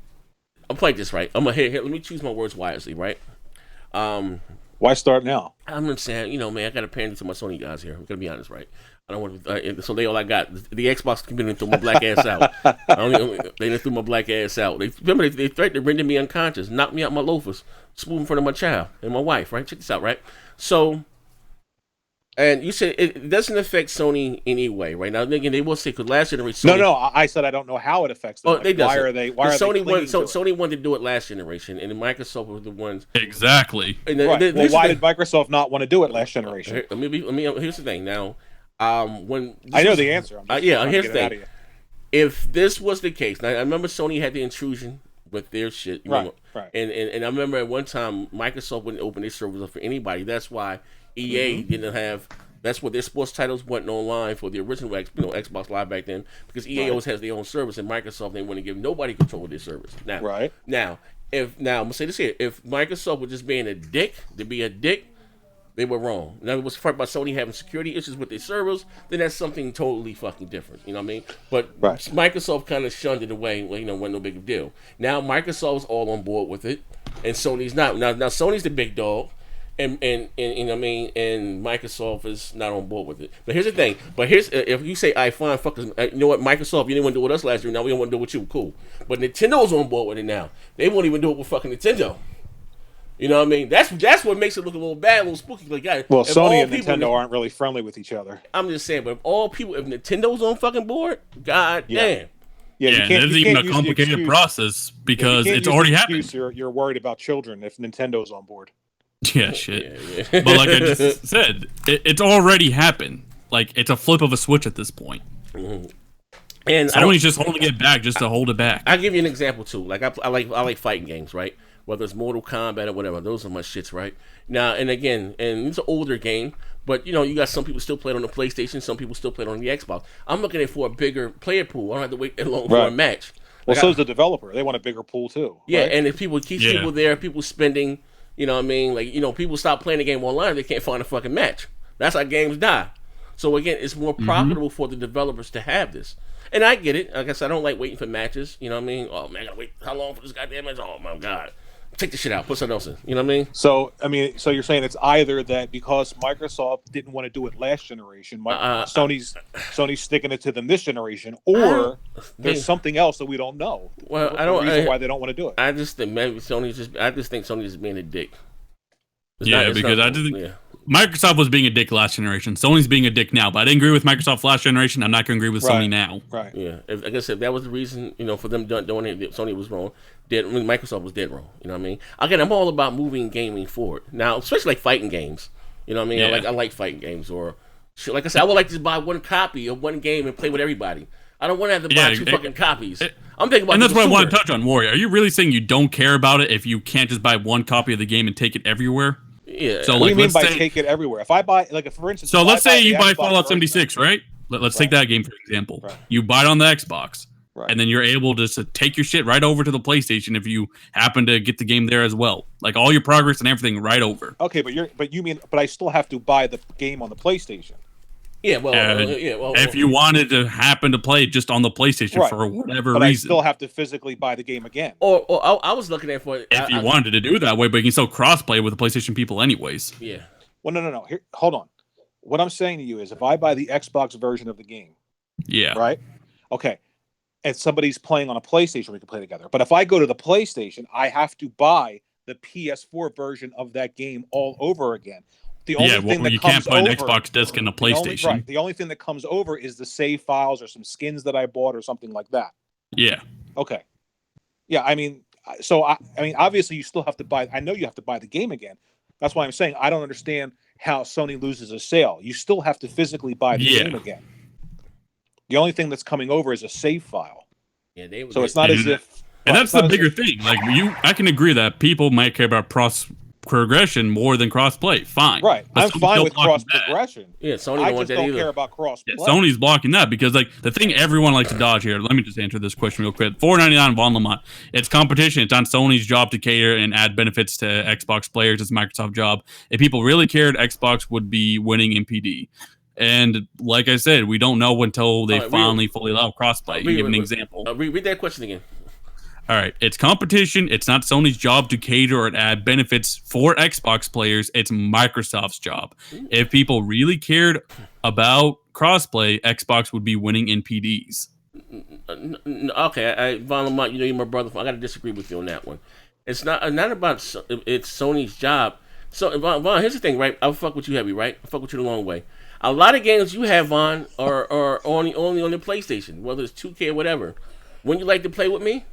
I'm playing this right. I'm gonna here. Let me choose my words wisely, right? Why start now? I'm saying, you know, man, I got to pander to my Sony guys here. I'm gonna be honest, right? I don't want to. So they all I got. The Xbox community threw my black ass out. They threw my black ass out. They threatened to render me unconscious, knock me out my loafers, smooth in front of my child and my wife. Right? Check this out, right? So, and you said it doesn't affect Sony anyway, right? Now again, they will say because last generation. Sony, no, I said I don't know how it affects them. Oh, they doesn't. Why are they? Why are Sony they wanted, Sony wanted to do it last generation, and Microsoft was the ones. Exactly. And right. Well, why did Microsoft not want to do it last generation? Here's the thing. Now, when I know the answer. Here's the thing. If this was the case, now I remember Sony had the intrusion with their shit, right? And I remember at one time Microsoft wouldn't open their servers up for anybody. That's why EA didn't have. That's what their sports titles went online for the original Xbox Live back then because EA always has their own service and Microsoft they wouldn't give nobody control of their service. Now, now I'm gonna say this here: if Microsoft was just being a dick to be a dick, they were wrong. Now, it was part about Sony having security issues with their servers, then that's something totally fucking different. You know what I mean? But Microsoft kind of shunned it away. Well, wasn't no big deal. Now Microsoft's all on board with it, and Sony's not. Now Sony's the big dog. And and Microsoft is not on board with it. But here's the thing. But here's if you say, "I fine, fuckers," you know what, Microsoft, you didn't want to do it with us last year. Now we don't want to do it with you. Cool. But Nintendo's on board with it now. They won't even do it with fucking Nintendo. You know what I mean? That's what makes it look a little bad, a little spooky. Like, well, Sony and Nintendo aren't really friendly with each other. I'm just saying, but if Nintendo's on fucking board, god damn. Yeah, there's even a complicated process because it's already happened. You're worried about children if Nintendo's on board. Yeah, shit. Yeah. But like I just said, it's already happened. Like, it's a flip of a switch at this point. Mm-hmm. And Sony's just holding it back just to hold it back. I'll give you an example too. Like I like fighting games, right? Whether it's Mortal Kombat or whatever, those are my shits, right? Now and again, and it's an older game, but you got some people still play it on the PlayStation, some people still play it on the Xbox. I'm looking at for a bigger player pool. I don't have to wait that long for a match. Well, so's the developer. They want a bigger pool too. Yeah, right? and if people keep people there, people spending. You know what I mean? Like, people stop playing the game online, they can't find a fucking match. That's how games die. So, again, it's more profitable for the developers to have this. And I get it. Like I said, I don't like waiting for matches. You know what I mean? Oh, man, I gotta wait how long for this goddamn match? Oh, my God. Take the shit out. Put something else in. You know what I mean? So you're saying it's either that because Microsoft didn't want to do it last generation, Sony's sticking it to them this generation, or there's something else that we don't know. Well, why they don't want to do it. I just think maybe Sony's just being a dick. Microsoft was being a dick last generation. Sony's being a dick now, but I didn't agree with Microsoft last generation. I'm not going to agree with Sony now. Right. Yeah. Like I said, if that was the reason, for them doing it, Sony was wrong. Microsoft was dead wrong. You know what I mean? Again, I'm all about moving gaming forward. Now, especially like fighting games. You know what I mean? Yeah. I like fighting games, or shit. Like I said, I would like to buy one copy of one game and play with everybody. I don't want to have to buy two fucking copies. I'm thinking about. And that's what I want to touch on, Warrior. Are you really saying you don't care about it if you can't just buy one copy of the game and take it everywhere? Yeah. So what do you mean by take it everywhere? If I buy, like, for instance, so let's say you buy Fallout 76, right? Let's take that game for example. Right. You buy it on the Xbox, right. and then you're able to take your shit right over to the PlayStation if you happen to get the game there as well. Like all your progress and everything right over. Okay, but I still have to buy the game on the PlayStation. Yeah, well, if you wanted to happen to play it just on the PlayStation for whatever reason, I still have to physically buy the game again. Or I was looking at if you wanted to do it that way, but you can still cross-play with the PlayStation people anyways. Yeah. Well, no. Here, hold on. What I'm saying to you is, if I buy the Xbox version of the game, right? Okay, and somebody's playing on a PlayStation, we can play together. But if I go to the PlayStation, I have to buy the PS4 version of that game all over again. The only thing that you comes can't put an over, Xbox disc in a PlayStation. The only thing that comes over is the save files or some skins that I bought or something like that. Yeah. Okay. Yeah, I mean, obviously you still have to buy. I know you have to buy the game again. That's why I'm saying I don't understand how Sony loses a sale. You still have to physically buy the game again. The only thing that's coming over is a save file. Yeah, so it's not as if. And that's the bigger thing. Like I can agree that people might care about progression more than cross-play. Fine. Right. But I'm fine with cross-progression. Yeah, Sony I don't want just that don't either. care about cross-play. Yeah, Sony's blocking that because, like, the thing everyone likes to dodge here, let me just answer this question real quick. $4.99 Von Lamont. It's competition. It's on Sony's job to cater and add benefits to Xbox players. It's Microsoft's job. If people really cared, Xbox would be winning in PD. And like I said, we don't know until they finally fully allow cross-play. Give an example. Read that question again. All right, it's competition. It's not Sony's job to cater and add benefits for Xbox players. It's Microsoft's job. If people really cared about crossplay, Xbox would be winning in PDs. Okay, Von Lamont, you know you're my brother. I got to disagree with you on that one. It's not about it's Sony's job. So Von, here's the thing, right? I'll fuck with you heavy, right? I'll fuck with you the long way. A lot of games you have on are only on the PlayStation, whether it's 2K or whatever. Wouldn't you like to play with me?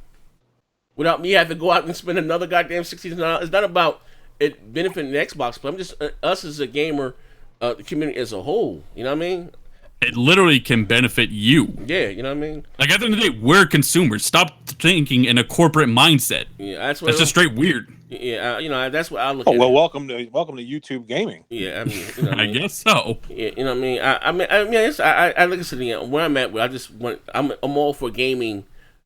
Without me having to go out and spend another goddamn $16. It's not about it benefiting the Xbox, but I'm just us as a gamer, the community as a whole. You know what I mean? It literally can benefit you. Yeah, you know what I mean? Like at the end of the day, we're consumers. Stop thinking in a corporate mindset. Yeah, that's just straight weird. Yeah, that's what I look at. Oh well, welcome to YouTube gaming. Yeah, I mean, you know what I guess so. Yeah, you know what I mean. I like I said, where I'm at, I just want. I'm all for gaming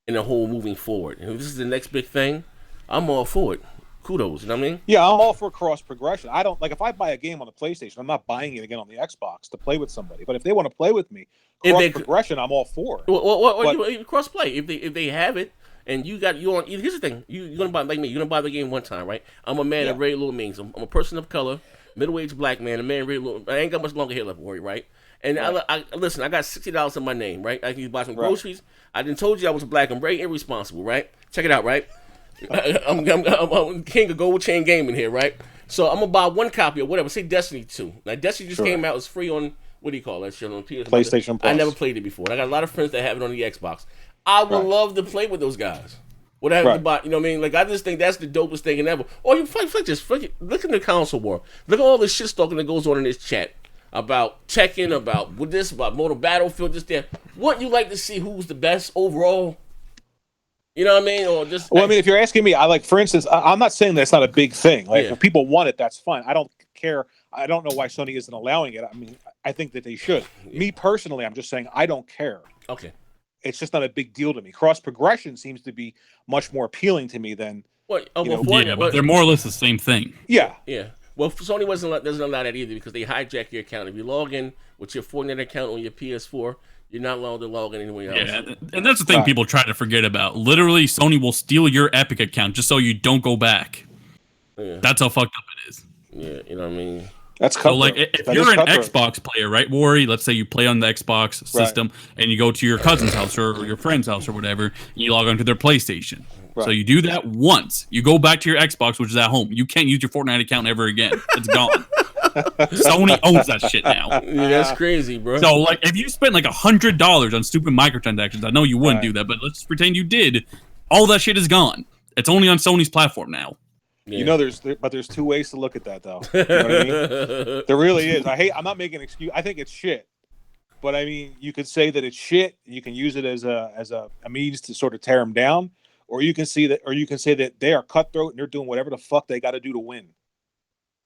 in a whole moving forward. And if this is the next big thing, I'm all for it. Kudos, you know what I mean? Yeah, I'm all for cross progression. I don't like if I buy a game on the PlayStation, I'm not buying it again on the Xbox to play with somebody. But if they want to play with me, cross progression, I'm all for. Well, cross play if they have it, and you on. Here's the thing: you're gonna buy like me. You're gonna buy the game one time, right? I'm a man of very little means. I'm a person of color, middle-aged black man, a man very little. I ain't got much longer hair left, worry, right? And I listen. I got $60 in my name, right? I can buy some groceries. I done told you I was black. I'm very irresponsible, right? Check it out, right? I'm king of gold chain gaming here, right? So I'm gonna buy one copy of whatever. Say Destiny 2. Now Destiny just came out. It's free on what do you call that shit on PS? PlayStation Plus. I never played it before. I got a lot of friends that have it on the Xbox. I would love to play with those guys. Whatever to buy, you know what I mean? Like I just think that's the dopest thing ever. Or you look at the console war. Look at all the shit stalking that goes on in this chat. About Tekken, about Motor Battlefield, just there. Wouldn't you like to see who's the best overall? You know what I mean? Or just I mean, if you're asking me, for instance, I'm not saying that's not a big thing. Like if people want it, that's fine. I don't care. I don't know why Sony isn't allowing it. I mean, I think that they should. Me personally, I'm just saying I don't care. Okay. It's just not a big deal to me. Cross progression seems to be much more appealing to me than. But they're more or less the same thing. Yeah. Yeah. Well, Sony doesn't allow that either because they hijack your account. If you log in with your Fortnite account on your PS4, you're not allowed to log in anywhere else. Yeah, and that's the thing people try to forget about. Literally, Sony will steal your Epic account just so you don't go back. Yeah. That's how fucked up it is. Yeah, you know what I mean? That's cutthroat. So, like, if you're an Xbox player, right, Wari, let's say you play on the Xbox system and you go to your cousin's house or your friend's house or whatever, and you log onto their PlayStation. Right. So you do that once. You go back to your Xbox, which is at home. You can't use your Fortnite account ever again. It's gone. Sony owns that shit now. Yeah, that's crazy, bro. So, like, if you spent like $100 on stupid microtransactions, I know you wouldn't do that, but let's pretend you did. All that shit is gone. It's only on Sony's platform now. You know, there's two ways to look at that, though. You know what I mean? There really is. I'm not making an excuse. I think it's shit. But I mean, you could say that it's shit. You can use it as a means to sort of tear them down, or you can say that they are cutthroat and they're doing whatever the fuck they got to do to win.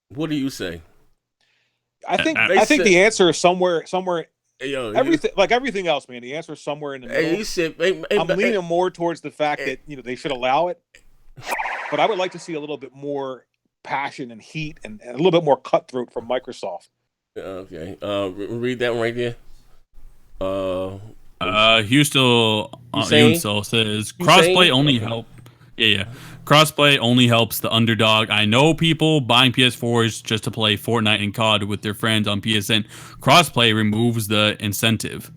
What do you say? I think the answer is somewhere. Everything else, man. The answer is somewhere in the middle. I'm leaning more towards the fact that they should allow it, but I would like to see a little bit more passion and heat and a little bit more cutthroat from Microsoft. Okay, read that one right there. Houston says crossplay only help. Yeah. Crossplay only helps the underdog. I know people buying PS4s just to play Fortnite and COD with their friends on PSN. Crossplay removes the incentive.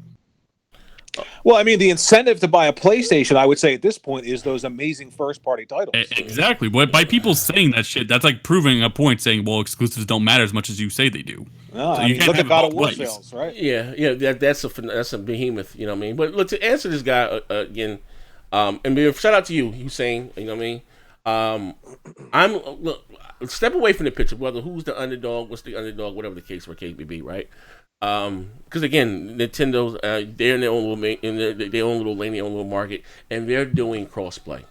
Well, I mean, the incentive to buy a PlayStation, I would say at this point, is those amazing first-party titles. Exactly. But by people saying that shit, that's like proving a point, saying, well, exclusives don't matter as much as you say they do. No, so look at God of War sales, right? Yeah, that's a behemoth, you know what I mean? But look, to answer this guy again, and shout out to you, Hussein, you know what I mean? Step away from the picture, whether who's the underdog, what's the underdog, whatever the case may be, right? Because again, Nintendo's they're in their own little lane, their own little market, and they're doing crossplay.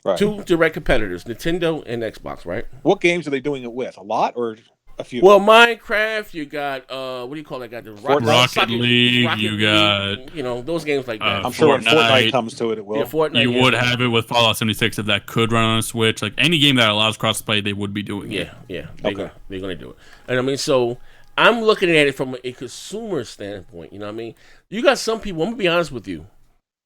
Right. Two direct competitors, Nintendo and Xbox, right? What games are they doing it with? A lot or a few? Well, Minecraft, you got what do you call that guy? Rocket League, you got those games like that. I'm sure when Fortnite comes to it will. Yeah, Fortnite, you would have it with Fallout 76 if that could run on a Switch. Like any game that allows crossplay, they would be doing it. Yeah, they're gonna do it. And I mean, so I'm looking at it from a consumer standpoint. You know what I mean? You got some people. I'm gonna be honest with you.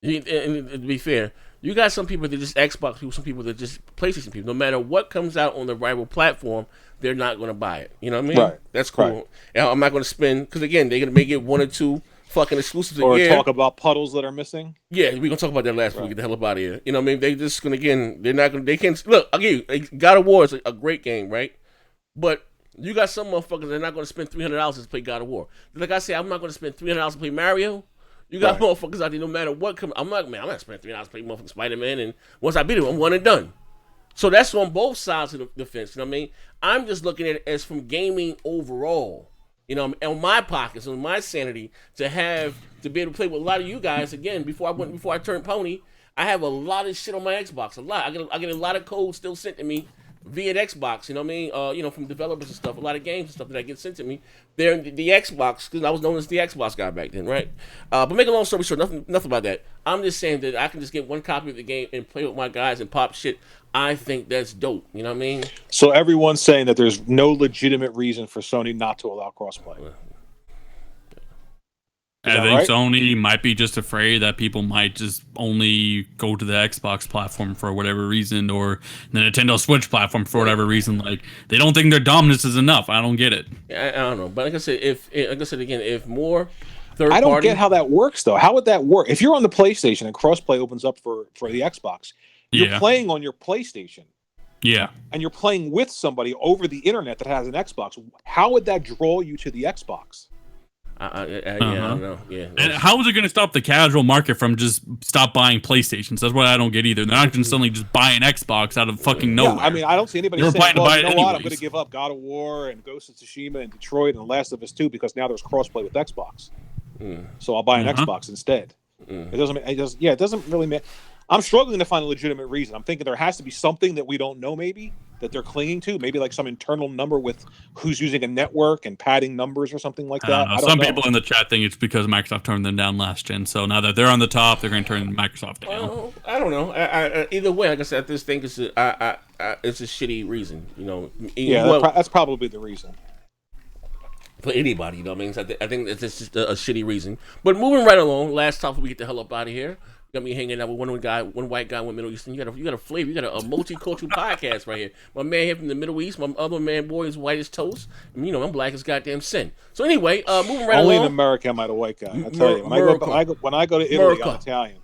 And to be fair, you got some people that just Xbox people, some people that just PlayStation people. No matter what comes out on the rival platform, they're not going to buy it. You know what I mean? Right. That's cool. Right. And I'm not going to spend, because again, they're going to make it one or two fucking exclusives a year. Or talk about puddles that are missing. Yeah, we're going to talk about that last week. Get the hell up out of here. You know what I mean? They just going to, again, they're not going to, they can't, look, I'll give you, God of War is a great game, right? But you got some motherfuckers that are not going to spend $300 to play God of War. Like I said, I'm not going to spend $300 to play Mario. You got motherfuckers out there, no matter what comes. I'm not spending $3 to play motherfucking Spider-Man, and once I beat him, I'm one and done. So that's on both sides of the fence. You know what I mean? I'm just looking at it as from gaming overall. You know, on my pockets, on my sanity, to be able to play with a lot of you guys again. Before I turned pony, I have a lot of shit on my Xbox. A lot. I get a lot of code still sent to me via Xbox. You know what I mean? From developers and stuff. A lot of games and stuff that I get sent to me. They're the Xbox, because I was known as the Xbox guy back then, right? But make a long story short, nothing about that. I'm just saying that I can just get one copy of the game and play with my guys and pop shit. I think that's dope. You know what I mean? So everyone's saying that there's no legitimate reason for Sony not to allow crossplay. I think Sony might be just afraid that people might just only go to the Xbox platform for whatever reason, or the Nintendo Switch platform for whatever reason. Like they don't think their dominance is enough. I don't get it. I don't know, but like I said, if more third I don't party, get how that works though. How would that work? If you're on the PlayStation and crossplay opens up for the Xbox, you're playing on your PlayStation. Yeah. And you're playing with somebody over the internet that has an Xbox. How would that draw you to the Xbox? I don't know. Yeah. And how is it going to stop the casual market from just stop buying PlayStations? That's what I don't get either. They're not going to suddenly just buy an Xbox out of fucking nowhere. Yeah, I mean, I don't see anybody saying, well, you know what, I'm going to give up God of War and Ghost of Tsushima and Detroit and Last of Us 2 because now there's crossplay with Xbox. So I'll buy an Xbox instead. It doesn't really matter. I'm struggling to find a legitimate reason. I'm thinking there has to be something that we don't know, maybe, that they're clinging to. Maybe like some internal number with who's using a network and padding numbers or something like that. Some people in the chat think it's because Microsoft turned them down last gen. So now that they're on the top, they're going to turn Microsoft down. I don't know. Either way, like I said, this thing is it's a shitty reason. You know. That's probably the reason. For anybody, you know what I mean? So I think it's just a shitty reason. But moving right along, last topic, we get the hell up out of here. You got me hanging out with one white guy, one Middle Eastern. You got a flavor. You got a multicultural podcast right here. My man here from the Middle East. My other man boy is white as toast. And, I'm black as goddamn sin. So anyway, moving right along. Only in America am I the white guy. I tell you, when I go to Italy, I'm Italian.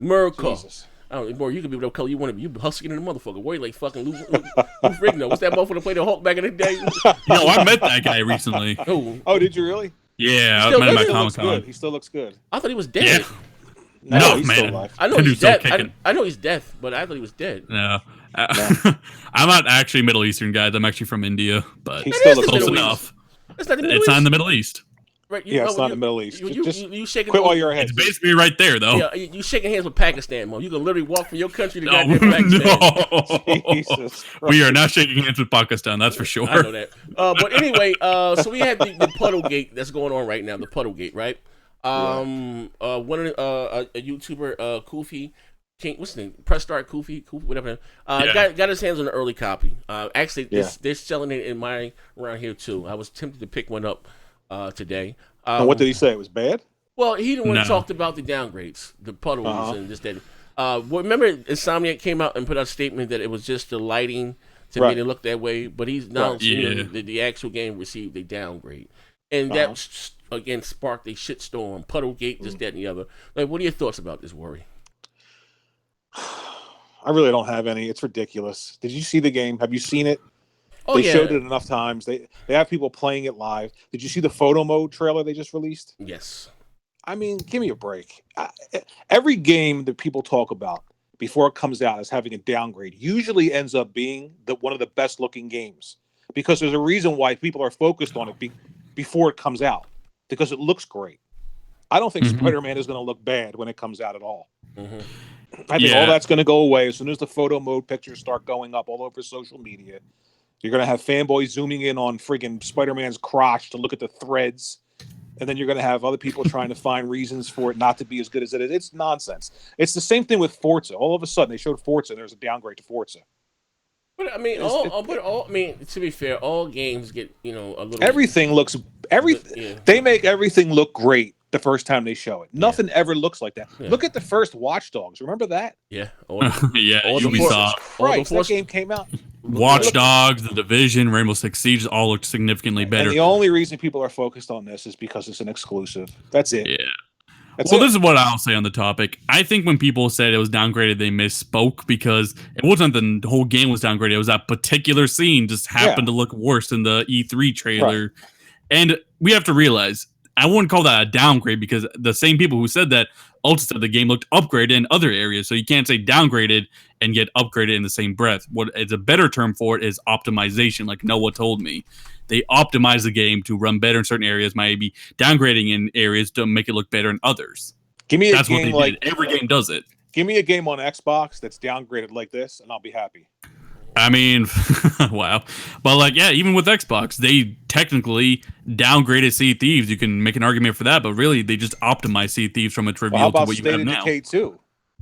America. I don't know, boy, you can be whatever color you want to be. You hustling in the motherfucker. Where you like fucking Lou Rigno? What's that motherfucker that played the Hulk back in the day? I met that guy recently. Oh, did you really? Yeah, I met him at Comic-Con. He still looks good. I thought he was dead. Yeah. No, he's man. still alive. I know he's dead. I know he's dead, but I thought he was dead. No. I'm not actually Middle Eastern, guys. I'm actually from India, but He still looks close Middle enough. It's not the Middle It's East. not in the Middle East. Right, Yeah, it's not in the Middle East. You shaking quit while you're ahead. It's basically right there, though. Yeah, you shaking hands with Pakistan, Mo. You can literally walk from your country to No, goddamn Pakistan. no. Jesus Christ. We are not shaking hands with Pakistan. That's for sure. I know that. But anyway, so we have the Puddlegate that's going on right now. The Puddlegate, right? One of a YouTuber, Kofi. What's his name? Press Start Kofi, whatever. Got his hands on an early copy. Actually, they're selling it in around here too. I was tempted to pick one up today. And what did he say? It was bad? Well, he the one talked about the downgrades, the puddles, and this that. Remember, Insomniac came out and put out a statement that it was just the lighting to make it look that way, but he's now saying that the actual game received a downgrade, and that again sparked a shitstorm. Puddlegate, this, that, and the other. Like, what are your thoughts about this, Worry? I really don't have any. It's ridiculous. Did you see the game? Have you seen it? Oh, they showed it enough times. They have people playing it live. Did you see the photo mode trailer they just released? Yes. I mean, give me a break. Every game that people talk about before it comes out as having a downgrade usually ends up being one of the best looking games, because there's a reason why people are focused on it before it comes out, because it looks great. I don't think Spider-Man is going to look bad when it comes out at all. I think all that's going to go away as soon as the photo mode pictures start going up all over social media. You're going to have fanboys zooming in on friggin' Spider-Man's crotch to look at the threads. And then you're going to have other people trying to find reasons for it not to be as good as it is. It's nonsense. It's the same thing with Forza. All of a sudden, they showed Forza, and there's a downgrade to Forza. But I mean, to be fair, all games get a little. Everything looks They make everything look great the first time they show it. Nothing ever looks like that. Look at the first Watch Dogs. Remember that? Yeah. Ubisoft. Christ, that game came out. Watch Dogs, The Division, Rainbow Six Siege all looked significantly better. And the only reason people are focused on this is because it's an exclusive. That's it. Yeah. This is what I'll say on the topic. I think when people said it was downgraded, they misspoke, because it wasn't the whole game was downgraded. It was that particular scene just happened to look worse than the E3 trailer. Right. And we have to realize, I wouldn't call that a downgrade, because the same people who said that also said the game looked upgraded in other areas. So you can't say downgraded and get upgraded in the same breath. What is a better term for it is optimization, like Noah told me. They optimize the game to run better in certain areas, maybe downgrading in areas to make it look better in others. Give me That's what they did. Every game does it. Give me a game on Xbox that's downgraded like this, and I'll be happy. I mean, wow. But even with Xbox, they technically downgraded Sea of Thieves. You can make an argument for that, but really they just optimized Sea of Thieves from its reveal to what you have now. Decay 2?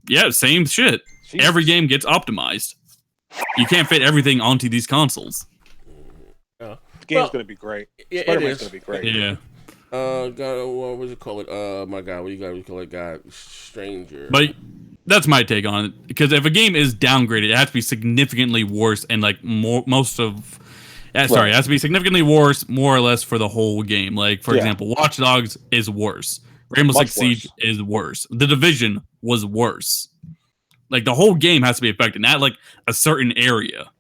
Yeah, same shit. Jesus. Every game gets optimized. You can't fit everything onto these consoles. The game's going to be great. Spider-Man's going to be great. Yeah. What was it called? My God, what do you call it? God, Stranger. But that's my take on it. Because if a game is downgraded, it has to be significantly worse, and it has to be significantly worse, more or less, for the whole game. Like, for example, Watch Dogs is worse. Rainbow Six Siege is worse. The Division was worse. Like, the whole game has to be affected, not a certain area.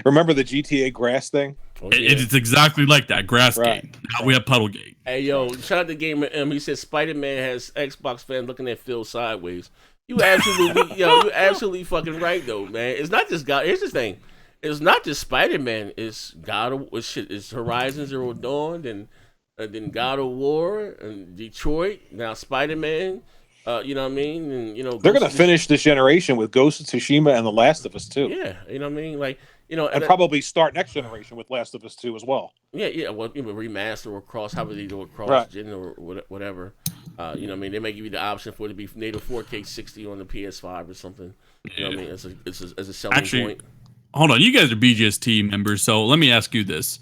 Remember the GTA grass thing? It's exactly like that. Grassgate. Now we have Puddlegate. Hey, yo, shout out to Gamer M. He said Spider-Man has Xbox fans looking at Phil sideways. You absolutely fucking right, though, man. It's not just God. Here's the thing. It's not just Spider-Man. It's God of It's Horizon Zero Dawn, then God of War, and Detroit, now Spider-Man. You know what I mean? And they're going to finish this generation with Ghost of Tsushima and The Last of Us 2. Yeah, you know what I mean? And probably start next generation with Last of Us 2 as well. Yeah. Well, remaster or cross, however they do it, cross-gen or whatever. You know what I mean? They may give you the option for it to be native 4K 60 on the PS5 or something. You know what I mean? It's a selling point. Hold on. You guys are BGST members, so let me ask you this.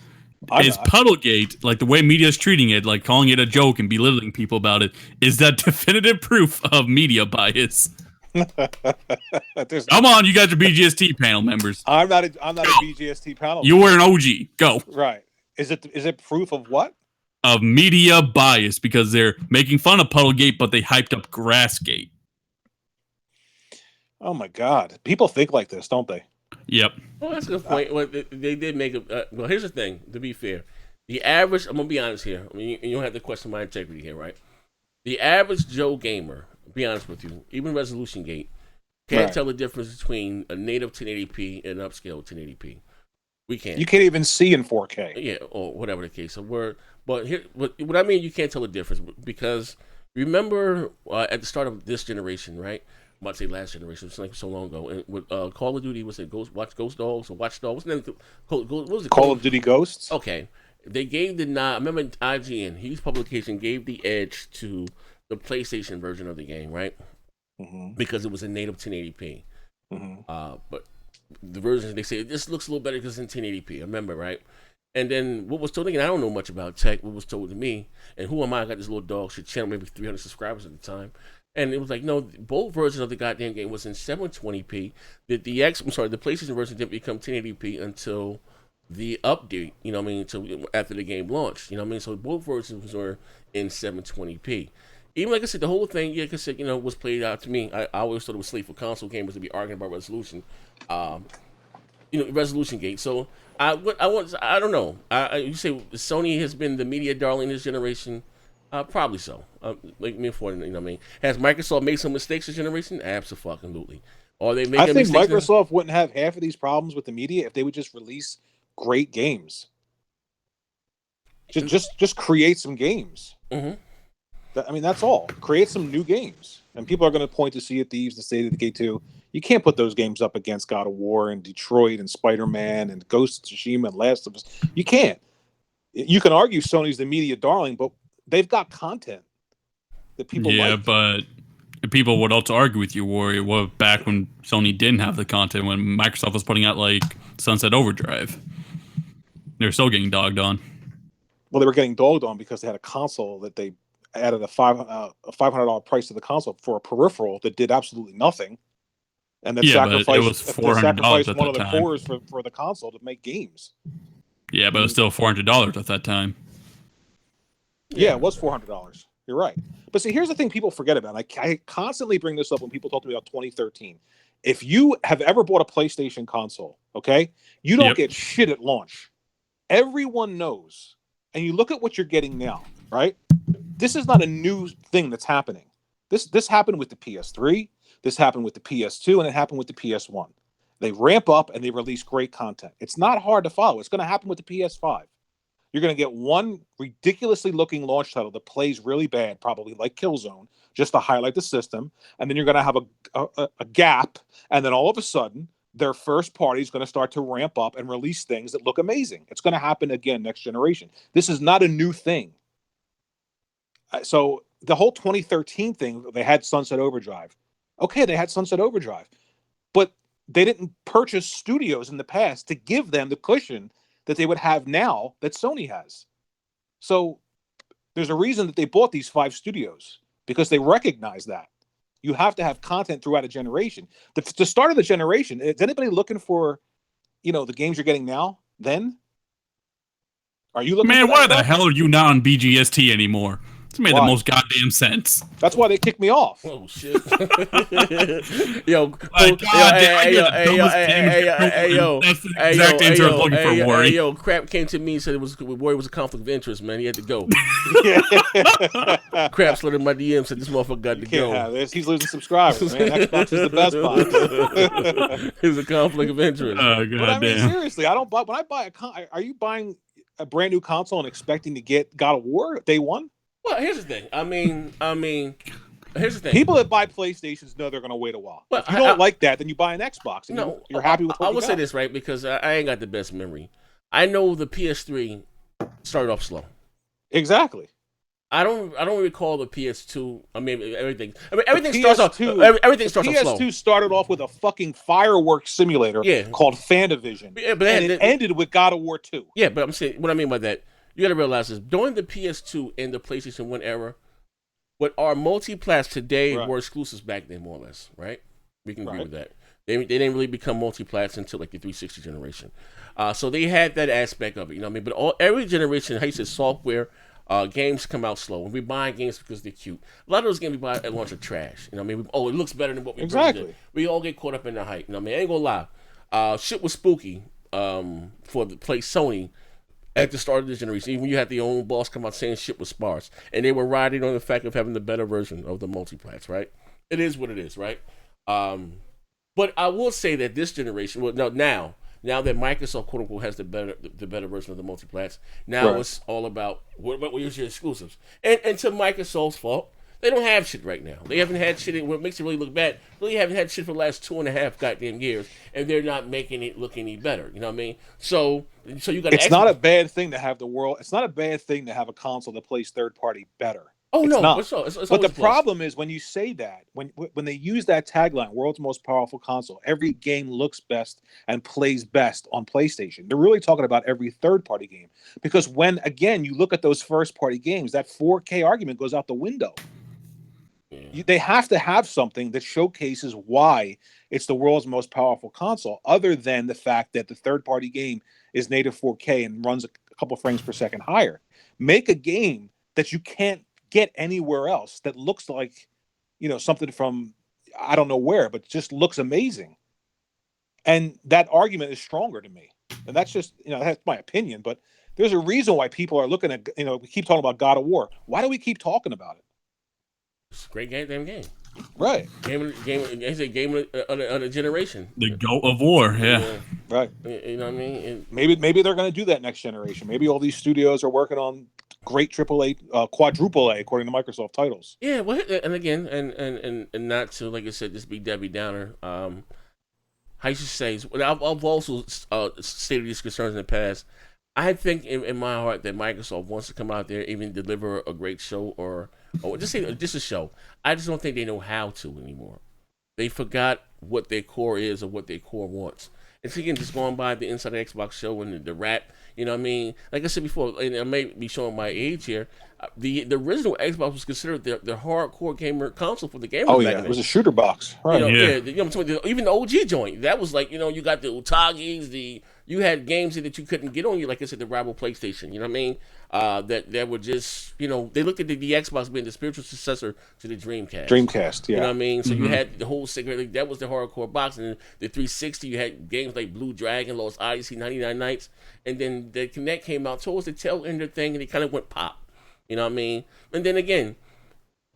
Is Puddlegate, the way media is treating it, calling it a joke and belittling people about it, is that definitive proof of media bias? Come on, you guys are BGST panel members. I'm not a BGST panel. You were an OG. Go. Right. Is it proof of what? Of media bias, because they're making fun of Puddlegate, but they hyped up Grassgate. Oh my God. People think like this, don't they? Yep. Well, that's a good point. Well, they did make a. Well, here's the thing. To be fair, the average. I'm gonna be honest here. I mean, you don't have to question my integrity here, right? The average Joe gamer. Be honest with you. Even Resolution Gate, Can't tell the difference between a native 1080p and an upscale 1080p. We can't. You can't even see in 4K. Yeah, or whatever the case. So but here, what I mean, you can't tell the difference because remember at the start of this generation, right? I might say last generation. It's like so long ago. And with Call of Duty, was it Ghost Dogs or Watch Dogs? What was it? Call of Duty Ghosts. Okay, they gave the nod. I remember IGN, his publication gave the edge to the PlayStation version of the game, right? Mm-hmm. Because it was a native 1080p. Mm-hmm. But the version they say this looks a little better because it's in 1080p. I remember, right? And then what was told again, I don't know much about tech. What was told to me, and who am I? I got this little dog shit channel, maybe 300 subscribers at the time. And it was like, no, both versions of the goddamn game was in 720p. The PlayStation version didn't become 1080p until the update, you know what I mean, until after the game launched, you know what I mean? So both versions were in 720p. Even like I said, the whole thing, like I said, was played out to me. I always thought it was slave for console gamers to be arguing about resolution, resolution gate. So I don't know. You say Sony has been the media darling this generation. Probably so. Like me for you know what I mean. Has Microsoft made some mistakes this generation? Absolutely. Are they making? I think Microsoft wouldn't have half of these problems with the media if they would just release great games. Just create some games. Mm-hmm. I mean, that's all. Create some new games, and people are going to point to Sea of Thieves, the State of Decay 2. You can't put those games up against God of War and Detroit and Spider-Man and Ghost of Tsushima and Last of Us. You can't. You can argue Sony's the media darling, but they've got content that people like. Yeah, but people would also argue with you, Warrior. Well, back when Sony didn't have the content, when Microsoft was putting out like Sunset Overdrive, they were still getting dogged on. Well, they were getting dogged on because they had a console that they added a $500 price to the console for a peripheral that did absolutely nothing, and then sacrificed one of the cores for the console to make games. Yeah, but it was still $400 at that time. Yeah, it was $400. You're right. But see, here's the thing people forget about. I constantly bring this up when people talk to me about 2013. If you have ever bought a PlayStation console, okay, you don't get shit at launch. Everyone knows. And you look at what you're getting now, right? This is not a new thing that's happening. This happened with the PS3, this happened with the PS2, and it happened with the PS1. They ramp up and they release great content. It's not hard to follow. It's going to happen with the PS5. You're going to get one ridiculously looking launch title that plays really bad, probably like Killzone, just to highlight the system. And then you're going to have a gap. And then all of a sudden, their first party is going to start to ramp up and release things that look amazing. It's going to happen again next generation. This is not a new thing. So the whole 2013 thing, they had Sunset Overdrive. Okay, they had Sunset Overdrive. But they didn't purchase studios in the past to give them the cushion that they would have now that Sony has. So there's a reason that they bought these 5 studios, because they recognize that. You have to have content throughout a generation. The start of the generation, is anybody looking for, the games you're getting now, then? Are you looking Man, why the hell are you not on BGST anymore? It's made the most goddamn sense. That's why they kicked me off. Oh shit! Yo, that's the exact answer I was looking for, Warren. Yo, Crap came to me and said Warren was a conflict of interest, man. He had to go. Crap slid in my DM, said this motherfucker got to go. Have this. He's losing subscribers, man. Xbox is the best box. It was a conflict of interest. Oh, but I mean, seriously, I don't buy. When I buy are you buying a brand new console and expecting to get God of War day one? Well, here's the thing. I mean, here's the thing. People that buy PlayStations know they're going to wait a while. Well, if you don't like that, then you buy an Xbox. And you're happy with what I will say this, right, because I ain't got the best memory. I know the PS3 started off slow. Exactly. I don't recall the PS2. Everything starts off slow. The PS2 started off with a fucking fireworks simulator called FanDivision. Yeah, but it ended with God of War 2. Yeah, but I'm saying what I mean by that. You got to realize this. During the PS2 and the PlayStation 1 era, what are multi-plats today were exclusives back then, more or less, right? We can agree with that. They didn't really become multi-plats until like the 360 generation. So they had that aspect of it, you know what I mean? But every generation, how you said, software, games come out slow. And we're buying games because they're cute. A lot of those games we buy at launch are trash. You know what I mean? It looks better than what we did. We all get caught up in the hype. You know what I mean? I ain't gonna lie. Shit was spooky for the play Sony at the start of this generation. Even you had the own boss come out saying shit was sparse. And they were riding on the fact of having the better version of the multiplats, right? It is what it is, right? But I will say that this generation, well, no, now that Microsoft quote unquote has the better version of the multiplats, now it's all about what use your exclusives. And to Microsoft's fault, they don't have shit right now. They haven't had shit. What makes it really look bad? Really haven't had shit for the last 2.5 goddamn years, and they're not making it look any better. You know what I mean? So you got. It's not a bad thing to have the world. It's not a bad thing to have a console that plays third party better. Oh it's no, not. It's but the problem is when you say that, when they use that tagline, "World's most powerful console," every game looks best and plays best on PlayStation. They're really talking about every third-party game, because when again you look at those first-party games, that 4K argument goes out the window. Yeah. They have to have something that showcases why it's the world's most powerful console, other than the fact that the third-party game is native 4K and runs a couple frames per second higher. Make a game that you can't get anywhere else that looks like, something from I don't know where, but just looks amazing. And that argument is stronger to me. And that's just, that's my opinion, but there's a reason why people are looking at, we keep talking about God of War. Why do we keep talking about it? It's a great damn game. Right. It's a game of a generation. The GOW of War, yeah. Right. You know what I mean? Maybe they're going to do that next generation. Maybe all these studios are working on great AAA, quadruple A, according to Microsoft titles. Yeah, well, and again, and not to, like I said, just be Debbie Downer. I should say, I've also stated these concerns in the past. I think in my heart that Microsoft wants to come out there, even deliver a great show or just say just a show. I just don't think they know how to anymore. They forgot what their core is or what their core wants. It's again just going by the Inside the Xbox show and the rap. You know what I mean? Like I said before, and I may be showing my age here. The original Xbox was considered the hardcore gamer console for the gamers. Oh yeah, it was a shooter box, right? Even the OG joint. That was like, you got the Utagis, you had games that you couldn't get on you, like I said, the rival PlayStation. You know what I mean? That were just, they looked at the Xbox being the spiritual successor to the Dreamcast. Dreamcast, yeah. You know what I mean? So you had the whole segment, that was the hardcore box, and the 360, you had games like Blue Dragon, Lost Odyssey, 99 Nights, and then the Kinect came out towards the tail end of the thing, and it kind of went pop. You know what I mean? And then again,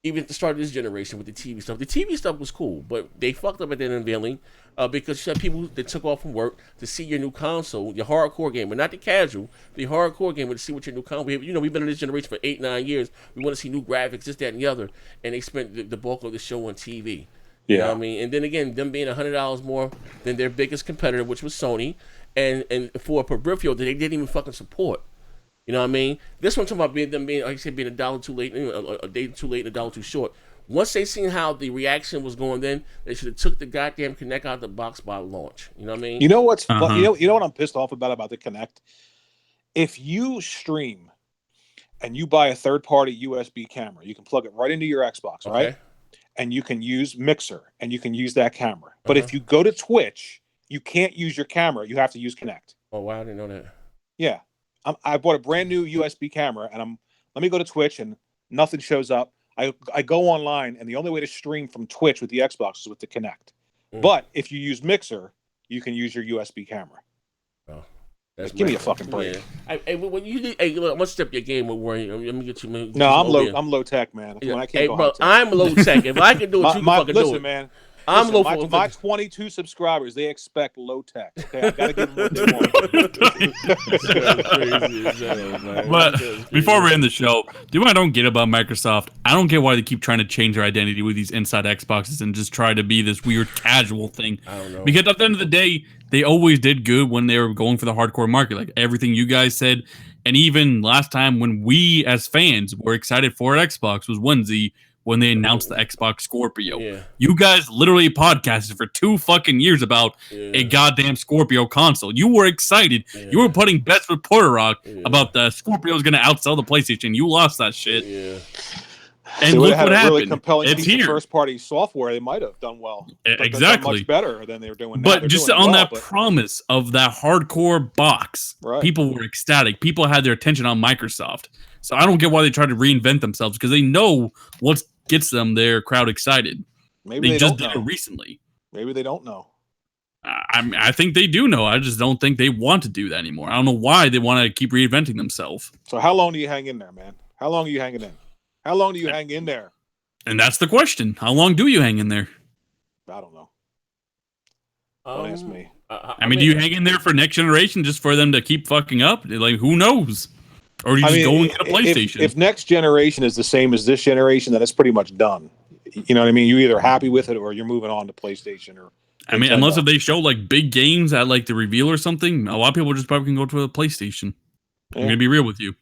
even at the start of this generation with the TV stuff was cool, but they fucked up at that unveiling because you had people that took off from work to see your new console, your hardcore game, but not the casual, the hardcore game, but to see what your new console. We've been in this generation for 8-9 years. We want to see new graphics, this, that, and the other, and they spent the bulk of the show on TV. You know what I mean? And then again, them being $100 more than their biggest competitor, which was Sony, and for a peripheral that they didn't even fucking support. You know what I mean? This one talking about being, like I said, being a dollar too late, a day too late, and a dollar too short. Once they seen how the reaction was going, then they should have took the goddamn Kinect out of the box by launch. You know what I mean? You know what's you know what I'm pissed off about the Kinect? If you stream and you buy a third-party USB camera, you can plug it right into your Xbox, right? And you can use Mixer and you can use that camera. But if you go to Twitch, you can't use your camera. You have to use Kinect. Oh wow, I didn't know that. Yeah. I bought a brand new USB camera, and let me go to Twitch, and nothing shows up. I go online, and the only way to stream from Twitch with the Xbox is with the Kinect. But if you use Mixer, you can use your USB camera. Oh, give me a fucking break. Yeah. When you look, I'm gonna step your game with worry. Let me get you. No, I'm low tech, man. Yeah. I can't go bro, I'm low tech. If I can do it, you can fucking do it. Listen, man. My 22 subscribers, they expect low tech. Okay, I gotta give them what they want. But before we end the show, do I don't get about Microsoft? I don't get why they keep trying to change their identity with these inside Xboxes and just try to be this weird casual thing. I don't know. Because at the end of the day, they always did good when they were going for the hardcore market, like everything you guys said. And even last time when we as fans were excited for Xbox was when they announced the Xbox Scorpio. Yeah. You guys literally podcasted for 2 fucking years about a goddamn Scorpio console. You were excited. Yeah. You were putting bets with Porter Rock about the Scorpio's going to outsell the PlayStation. You lost that shit. Yeah. And look what happened. Really compelling it's here. First-party software, they might have done well. Exactly. Much better than they were doing. But just on that promise of that hardcore box, people were ecstatic. People had their attention on Microsoft. So I don't get why they try to reinvent themselves because they know what gets them their crowd excited. Maybe they just did it recently. Maybe they don't know. I think they do know. I just don't think they want to do that anymore. I don't know why they want to keep reinventing themselves. So how long do you hang in there, man? How long are you hanging in? How long do you hang in there? And that's the question. How long do you hang in there? I don't know. Don't ask me. I mean, do you hang in there for next generation just for them to keep fucking up? Like, who knows? Or do you just go and get a PlayStation? If next generation is the same as this generation, then it's pretty much done. You know what I mean? You're either happy with it or you're moving on to PlayStation or. I mean, unless if they show like big games at like the reveal or something, a lot of people just probably can go to a PlayStation. Yeah. I'm gonna be real with you.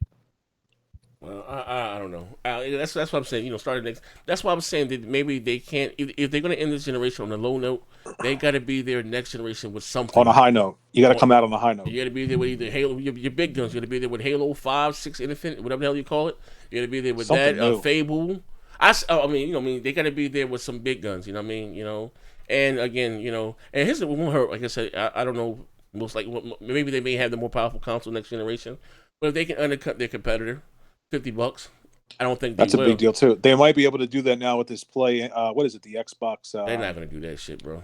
Well, I don't know. That's what I'm saying. You know, starting next. That's why I'm saying that maybe they can't. If they're going to end this generation on a low note, they got to be there next generation with something on a high note. You got to come out on a high note. You got to be there with either Halo, your big guns. You got to be there with Halo 5, 6, Infinite, whatever the hell you call it. You got to be there with something that Fable. I mean, they got to be there with some big guns. You know what I mean? You know, and again, you know, and here's what won't hurt. Like I said, I don't know. Most likely, maybe they may have the more powerful console next generation, but if they can undercut their competitor, $50. I don't think that's a big deal too. They might be able to do that now with this play. What is it? The Xbox. They're not going to do that shit, bro.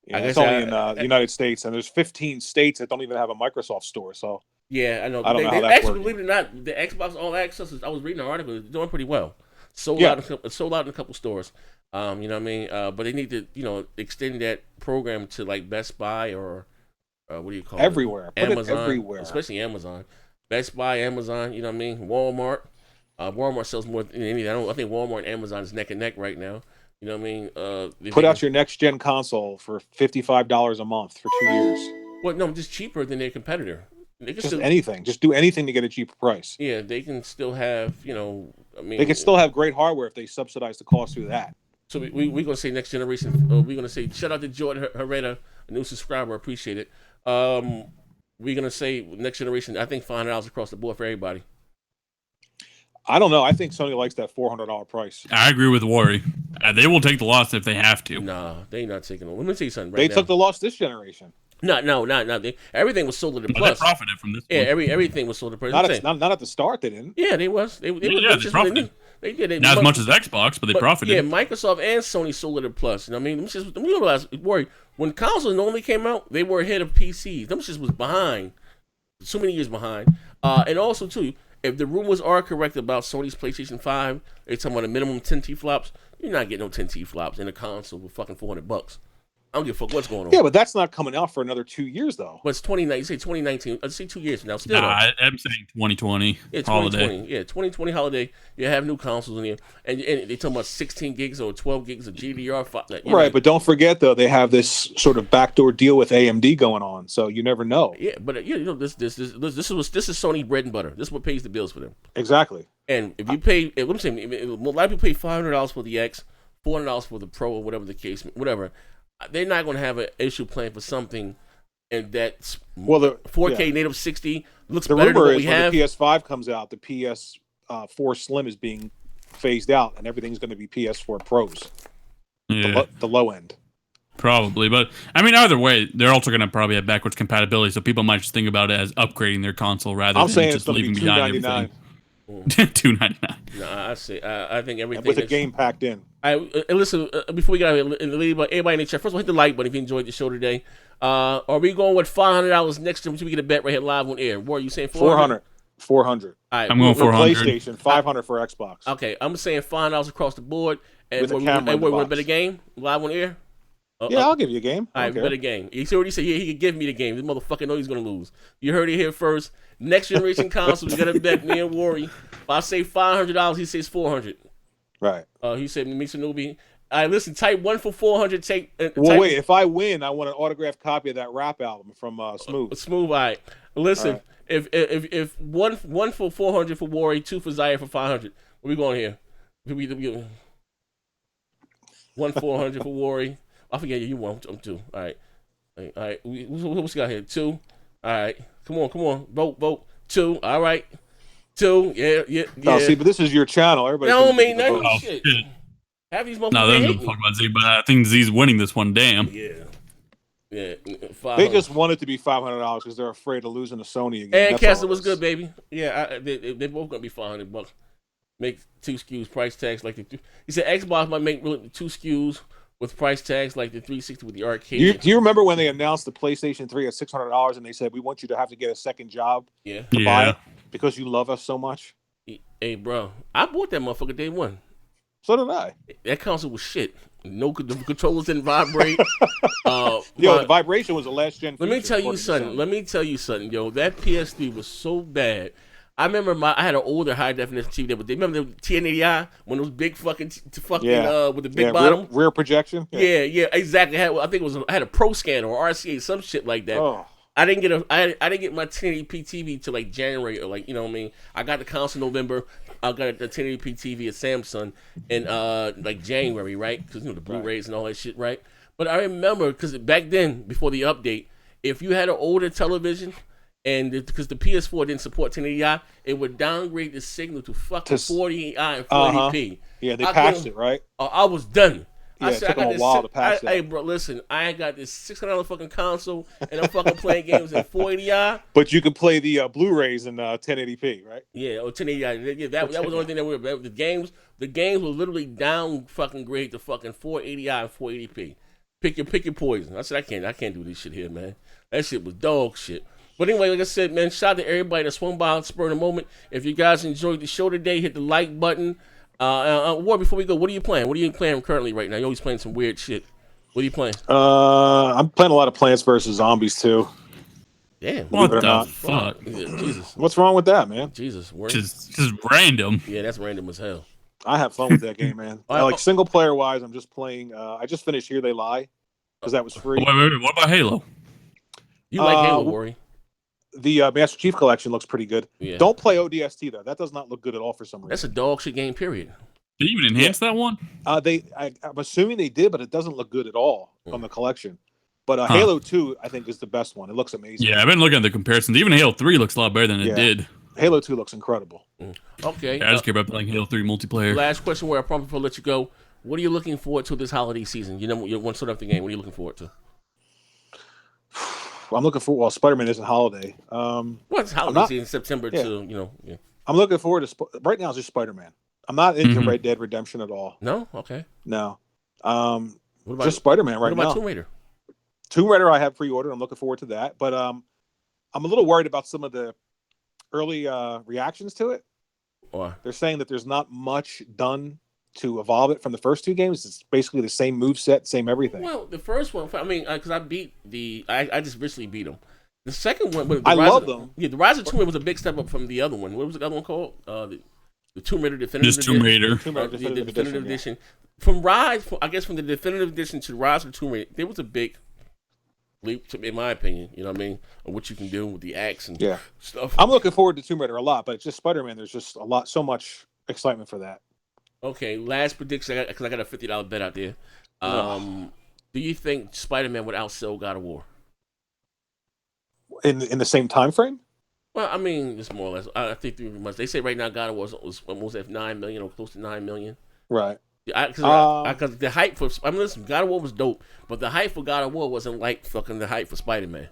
Yeah, it's only in the United States, and there's 15 states that don't even have a Microsoft store. So yeah, I know. I don't know how that's actually, working. believe it or not, the Xbox All Access. I was reading an article. It's doing pretty well. Sold out in a couple stores. You know what I mean? But they need to, you know, extend that program to like Best Buy or what do you call everywhere. it? Amazon, put it everywhere, especially Amazon. Best Buy, Amazon. You know what I mean? Walmart. Walmart sells more than anything. I think Walmart and Amazon is neck and neck right now. You know what I mean? Put out your next gen console for $55 a month for 2 years. Well, no, just cheaper than their competitor. They can just anything. Just do anything to get a cheaper price. Yeah, they can still have, you know, I mean, they can still have great hardware if they subsidize the cost through that. So we're gonna say next generation. We're gonna say shout out to Jordan Herrera, a new subscriber. Appreciate it. We're gonna say next generation. I think $500 across the board for everybody. I don't know. I think Sony likes that $400 price. I agree with Worry. They will take the loss if they have to. Nah, they not taking it. Let me tell you something. They took the loss this generation. No. Everything was sold at the plus. They profited from this. Yeah, everything was sold at the plus. Not at the start. They didn't. Yeah, they was. They profited. They did. Not as much as Xbox, but they profited. Yeah, Microsoft and Sony sold it at plus. You know what I mean? Let me realize, Worry. When consoles normally came out, they were ahead of PCs. Them shit was behind. So many years behind. And also too, if the rumors are correct about Sony's PlayStation 5, they're talking about a minimum 10 T-flops. You're not getting no 10 T-flops in a console for fucking $400. I don't give a fuck what's going on. Yeah, but that's not coming out for another 2 years, though. But it's 2019. You say 2019. Let's say 2 years from now. Still, I'm saying 2020. Yeah, 2020. Holiday. Yeah, 2020 holiday. You have new consoles in here, and they talking about 16 gigs or 12 gigs of GDR5. Right, but don't forget though, they have this sort of backdoor deal with AMD going on, so you never know. Yeah, but you know this is Sony bread and butter. This is what pays the bills for them. Exactly. And if you pay, let me say, a lot of people pay $500 for the X, $400 for the Pro, or whatever the case, whatever. They're not going to have an issue plan for something, and that's 4K native 60 looks better than what we have. The PS5 comes out, the PS4 Slim is being phased out, and everything's going to be PS4 Pros. Yeah. The low end. Probably, but I mean, either way, they're also going to probably have backwards compatibility, so people might just think about it as upgrading their console rather than just leaving behind everything. $299. No, I think everything with a game packed in. Listen, before we get out of here, everybody in the chat, first of all, hit the like button if you enjoyed the show today. Are we going with $500 next year? We get a bet right here live on air. What are you saying? 400. 400. All right, I'm going 400. PlayStation, 500 for Xbox. Okay, I'm saying $5 across the board. And with a camera we're a better game live on air. Yeah, I'll give you a game. All right, better game. He already said he could give me the game. This motherfucker knows he's gonna lose. You heard it here first. Next generation console, we gotta bet me and Worry. If I say $500, he says $400. Right. He said Misa Newbie. All right, listen. Type 1 for $400. Wait. If I win, I want an autographed copy of that rap album from Smooth. Smooth. All right. Listen. All right. If one for $400 for Worry, 2 for Zaire for $500. Where we going here? One $400 for Worry. I forget you want them 2. All right. All right. What's got here? 2. All right. Come on. Vote. 2. All right. 2. Yeah. Oh, see, but this is your channel. Everybody. No, mean that shit. Have these motherfuckers. No, they don't talk about Z, but I think Z's winning this one. Damn. Yeah. They just want it to be $500 because they're afraid of losing to Sony again. And Castle was good, baby. Yeah, they both gonna be $500. Make 2 SKUs, price tags like the. He said Xbox might make 2 SKUs with price tags like the 360 with the arcade. Do you remember when they announced the PlayStation 3 at $600 and they said we want you to have to get a second job to buy it because you love us so much? Hey, bro, I bought that motherfucker day one. So did I. That console was shit. No, the controllers didn't vibrate. The vibration was a last gen. Let me tell you something. Yo, that PS3 was so bad. I remember I had an older high definition TV. But remember the 1080i when those big fucking with the big bottom rear projection. Yeah, exactly. I think I had a Pro Scanner or RCA, some shit like that. Oh. I didn't get my 1080p TV till like January or like, you know what I mean. I got the console in November. I got the 1080p TV at Samsung in like January, right? Because the Blu-rays and all that shit, right? But I remember because back then, before the update, if you had an older television and because the ps4 didn't support 1080i, it would downgrade the signal to fucking 40i and 480p. Yeah, they patched it, right? I was done. Yeah, it took them a while to patch that. Hey, bro, listen, I got this $600 fucking console, and I'm fucking playing games in 480i. But you could play the Blu-rays in 1080p, right? Yeah, or 1080i. Yeah, that was the only thing that we were. The games were literally down fucking grade to fucking 480i and 480p. Pick your poison. I said I can't do this shit here, man. That shit was dog shit. But anyway, like I said, man, shout out to everybody that swung by and spurred a moment. If you guys enjoyed the show today, hit the like button. War, before we go, what are you playing? What are you playing currently right now? You're always playing some weird shit. What are you playing? I'm playing a lot of Plants vs. Zombies too. Damn. What the fuck? Yeah, Jesus. What's wrong with that, man? Jesus. Just random. Yeah, that's random as hell. I have fun with that game, man. Like single player wise, I'm just playing. I just finished Here They Lie because that was free. Wait, what about Halo? You like Halo, Worry? The Master Chief Collection looks pretty good. Yeah. Don't play ODST though. That does not look good at all for some reason. That's a dog shit game, period. Did you even enhance that one? I'm assuming they did, but it doesn't look good at all on the collection. But Halo 2, I think, is the best one. It looks amazing. Yeah, I've been looking at the comparisons. Even Halo 3 looks a lot better than it did. Halo 2 looks incredible. Okay. Yeah, I just care about playing Halo 3 multiplayer. Last question, where I promise before I let you go. What are you looking forward to this holiday season? You know, you want to start off the game. What are you looking forward to? I'm looking for Spider-Man isn't holiday. What's holiday season? September to I'm looking forward to right now. It's just Spider-Man. I'm not into Red Dead Redemption at all. No, okay. No, what about, just Spider-Man right now. What about Tomb Raider? Tomb Raider, I have pre-ordered. I'm looking forward to that. But I'm a little worried about some of the early reactions to it. Why? They're saying that there's not much done to evolve it from the first two games. It's basically the same moveset, same everything. Well, the first one, I mean, because I just recently beat them. The second one, love them. Yeah, the Rise of Tomb Raider was a big step up from the other one. What was the other one called? The Tomb Raider Definitive Edition. Tomb Raider. The Definitive Edition. From the Definitive Edition to Rise of Tomb Raider, there was a big leap, in my opinion. You know what I mean? Of what you can do with the axe and stuff. I'm looking forward to Tomb Raider a lot, but it's just Spider-Man. There's just so much excitement for that. Okay, last prediction, because I got a $50 bet out there. Do you think Spider-Man would outsell God of War? In the same time frame? Well, I mean, it's more or less. I think 3 months. They say right now God of War was almost at 9 million or close to 9 million. Right. Because the hype for listen, God of War was dope, but the hype for God of War wasn't like fucking the hype for Spider-Man.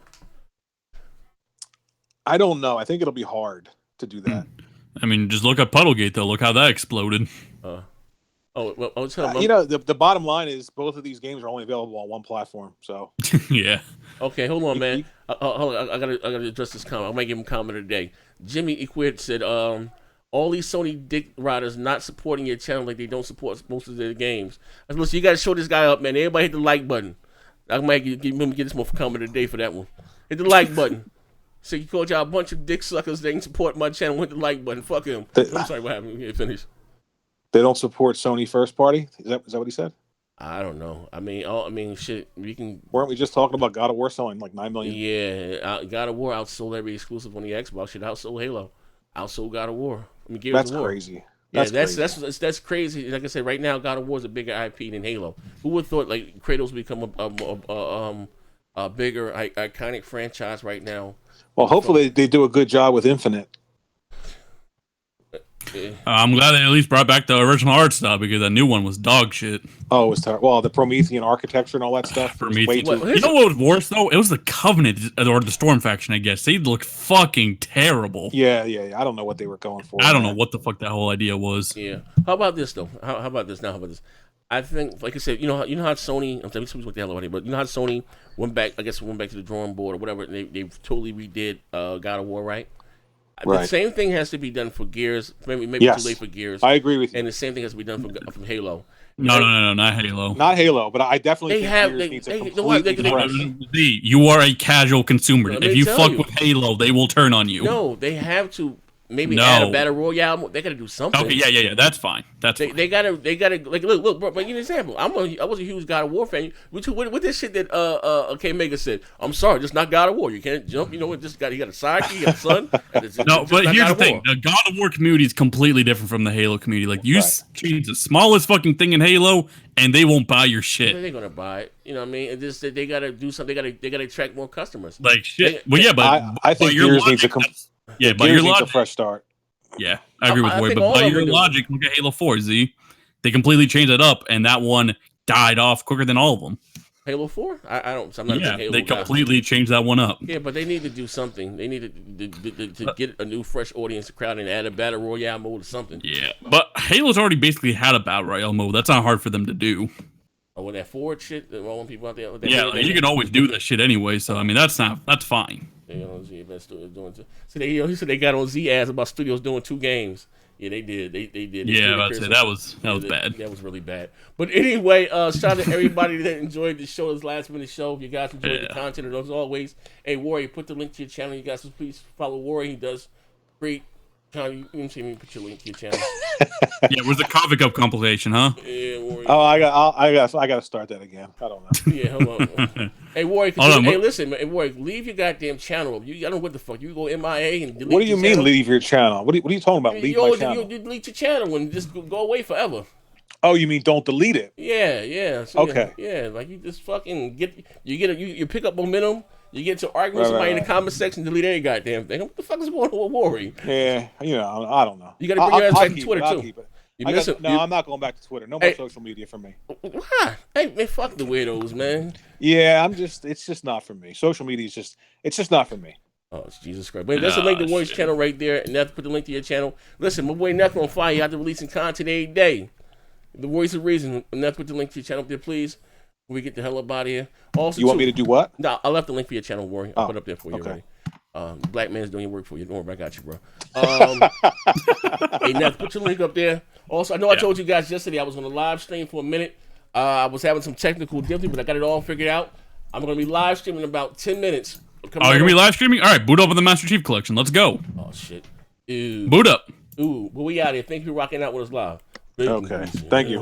I don't know. I think it'll be hard to do that. I mean, just look at Puddlegate though. Look how that exploded. The bottom line is both of these games are only available on one platform. So yeah. Okay, hold on, man. Hold on. I gotta address this comment. I might give him a comment today. Jimmy Equid said, all these Sony dick riders not supporting your channel like they don't support most of their games. I said, listen, you gotta show this guy up, man. Everybody hit the like button. I might get this more comment today for that one. Hit the like button. So you called y'all a bunch of dick suckers that ain't support my channel. Hit the like button. Fuck him. I'm sorry, what happened? Yeah, finish. They don't support Sony first party? Is that what he said? I don't know. I mean, shit. Weren't we just talking about God of War selling like 9 million? Yeah, God of War outsold every exclusive on the Xbox. Shit, outsold Halo, outsold God of War. I mean, that's crazy. That's crazy. Like I said, right now, God of War is a bigger IP than Halo. Who would have thought like Kratos would become a bigger iconic franchise right now? Well, hopefully they do a good job with Infinite. I'm glad they at least brought back the original art style because that new one was dog shit. Oh, it was terrible. Well, the Promethean architecture and all that stuff. Promethean. You know what was worse though? It was the Covenant or the Storm faction. I guess they look fucking terrible. Yeah. I don't know what they were going for. I don't know what the fuck that whole idea was. Yeah. How about this though? How about this now? How about this? I think, like I said, you know how Sony. I'm telling you what the hell already, but you know how Sony went back to the drawing board or whatever. And they totally redid God of War, right? The same thing has to be done for Gears. Maybe Yes. too late for Gears. I agree with you. And the same thing has to be done from Halo. No, not Halo. Not Halo, but I definitely think Gears needs a completely fresh. You are a casual consumer. Let If me you tell fuck you. with Halo, they will turn on you. No, they have to maybe add a battle royale. They got to do something. Okay, yeah, that's fine. Fine. They gotta like look, bro. But give you an example. I was a huge God of War fan. With this shit that K Mega said. I'm sorry, just not God of War. You can't jump. You know what? He got a sidekick, he got a son. No, but here's the thing: the God of War community is completely different from the Halo community. Like you change the smallest fucking thing in Halo, and they won't buy your shit. They're gonna buy it. You know what I mean? And just they gotta do something. They gotta attract more customers. Like shit. Well, yeah, but I think Gears needs a Gears needs a fresh start. Yeah, I agree with Roy, but by your logic, look at Halo 4, Z. They completely changed it up, and that one died off quicker than all of them. Halo 4? I'm not a big Halo they guy. completely changed that one up. Yeah, but they need to do something. They need to get a new, fresh audience crowd and add a battle royale mode or something. Yeah, but Halo's already basically had a battle royale mode. That's not hard for them to do. Oh, with that forward shit, the rolling people out there. Yeah, you can always do that shit anyway. So I mean, that's fine. He said they got on Z ads about studios doing 2 games. Yeah, they did. They did. Yeah, I'd say that was bad. That was really bad. But anyway, shout out to everybody that enjoyed the show, this last minute show. If you guys enjoyed the content, and as always, hey Warrior, put the link to your channel. You guys please follow Warrior. He does great. You can see me put your link to your channel. Yeah, where's the Coffee Cup compilation, huh? Yeah, Warrior. Oh, I got to start that again. I don't know. Yeah, hold on. Hey Warrior, hey listen, man, Warrior, leave your goddamn channel. I don't know what the fuck. You go MIA and delete. What do you mean leave your channel? What are you talking about? Leave my channel. You delete your channel and just go away forever. Oh, you mean don't delete it? Yeah. So, okay. Yeah, like you just fucking you pick up momentum. You get to arguing with somebody in the comment section, delete every goddamn thing. What the fuck is going on with Warrior? Yeah, I don't know. You got to bring your ass back to Twitter too. I'm not going back to Twitter. No more social media for me. Why? Hey, man, fuck the weirdos, man. Yeah, it's just not for me. Social media it's just not for me. Oh, Jesus Christ. But that's the link to Warrior's channel right there. And that's put the link to your channel. Listen, my boy Neck on fire. You have to releasing content every day. The voice of reason. And that's put the link to your channel up there, please. We get the hell up out of here. Also, you want me to do what? No, I left the link for your channel, Warrior. I'll put it up there for you already. Black man's doing your work for you. Don't worry, I got you, bro. Hey, Neff, put your link up there. Also, I know I told you guys yesterday I was going to live stream for a minute. I was having some technical difficulty, but I got it all figured out. I'm going to be live streaming in about 10 minutes. You're going to be live streaming? All right, boot up with the Master Chief Collection. Let's go. Oh, shit. Ew. Boot up. Ooh, but we out here. Thank you for rocking out with us live. Okay, thank you.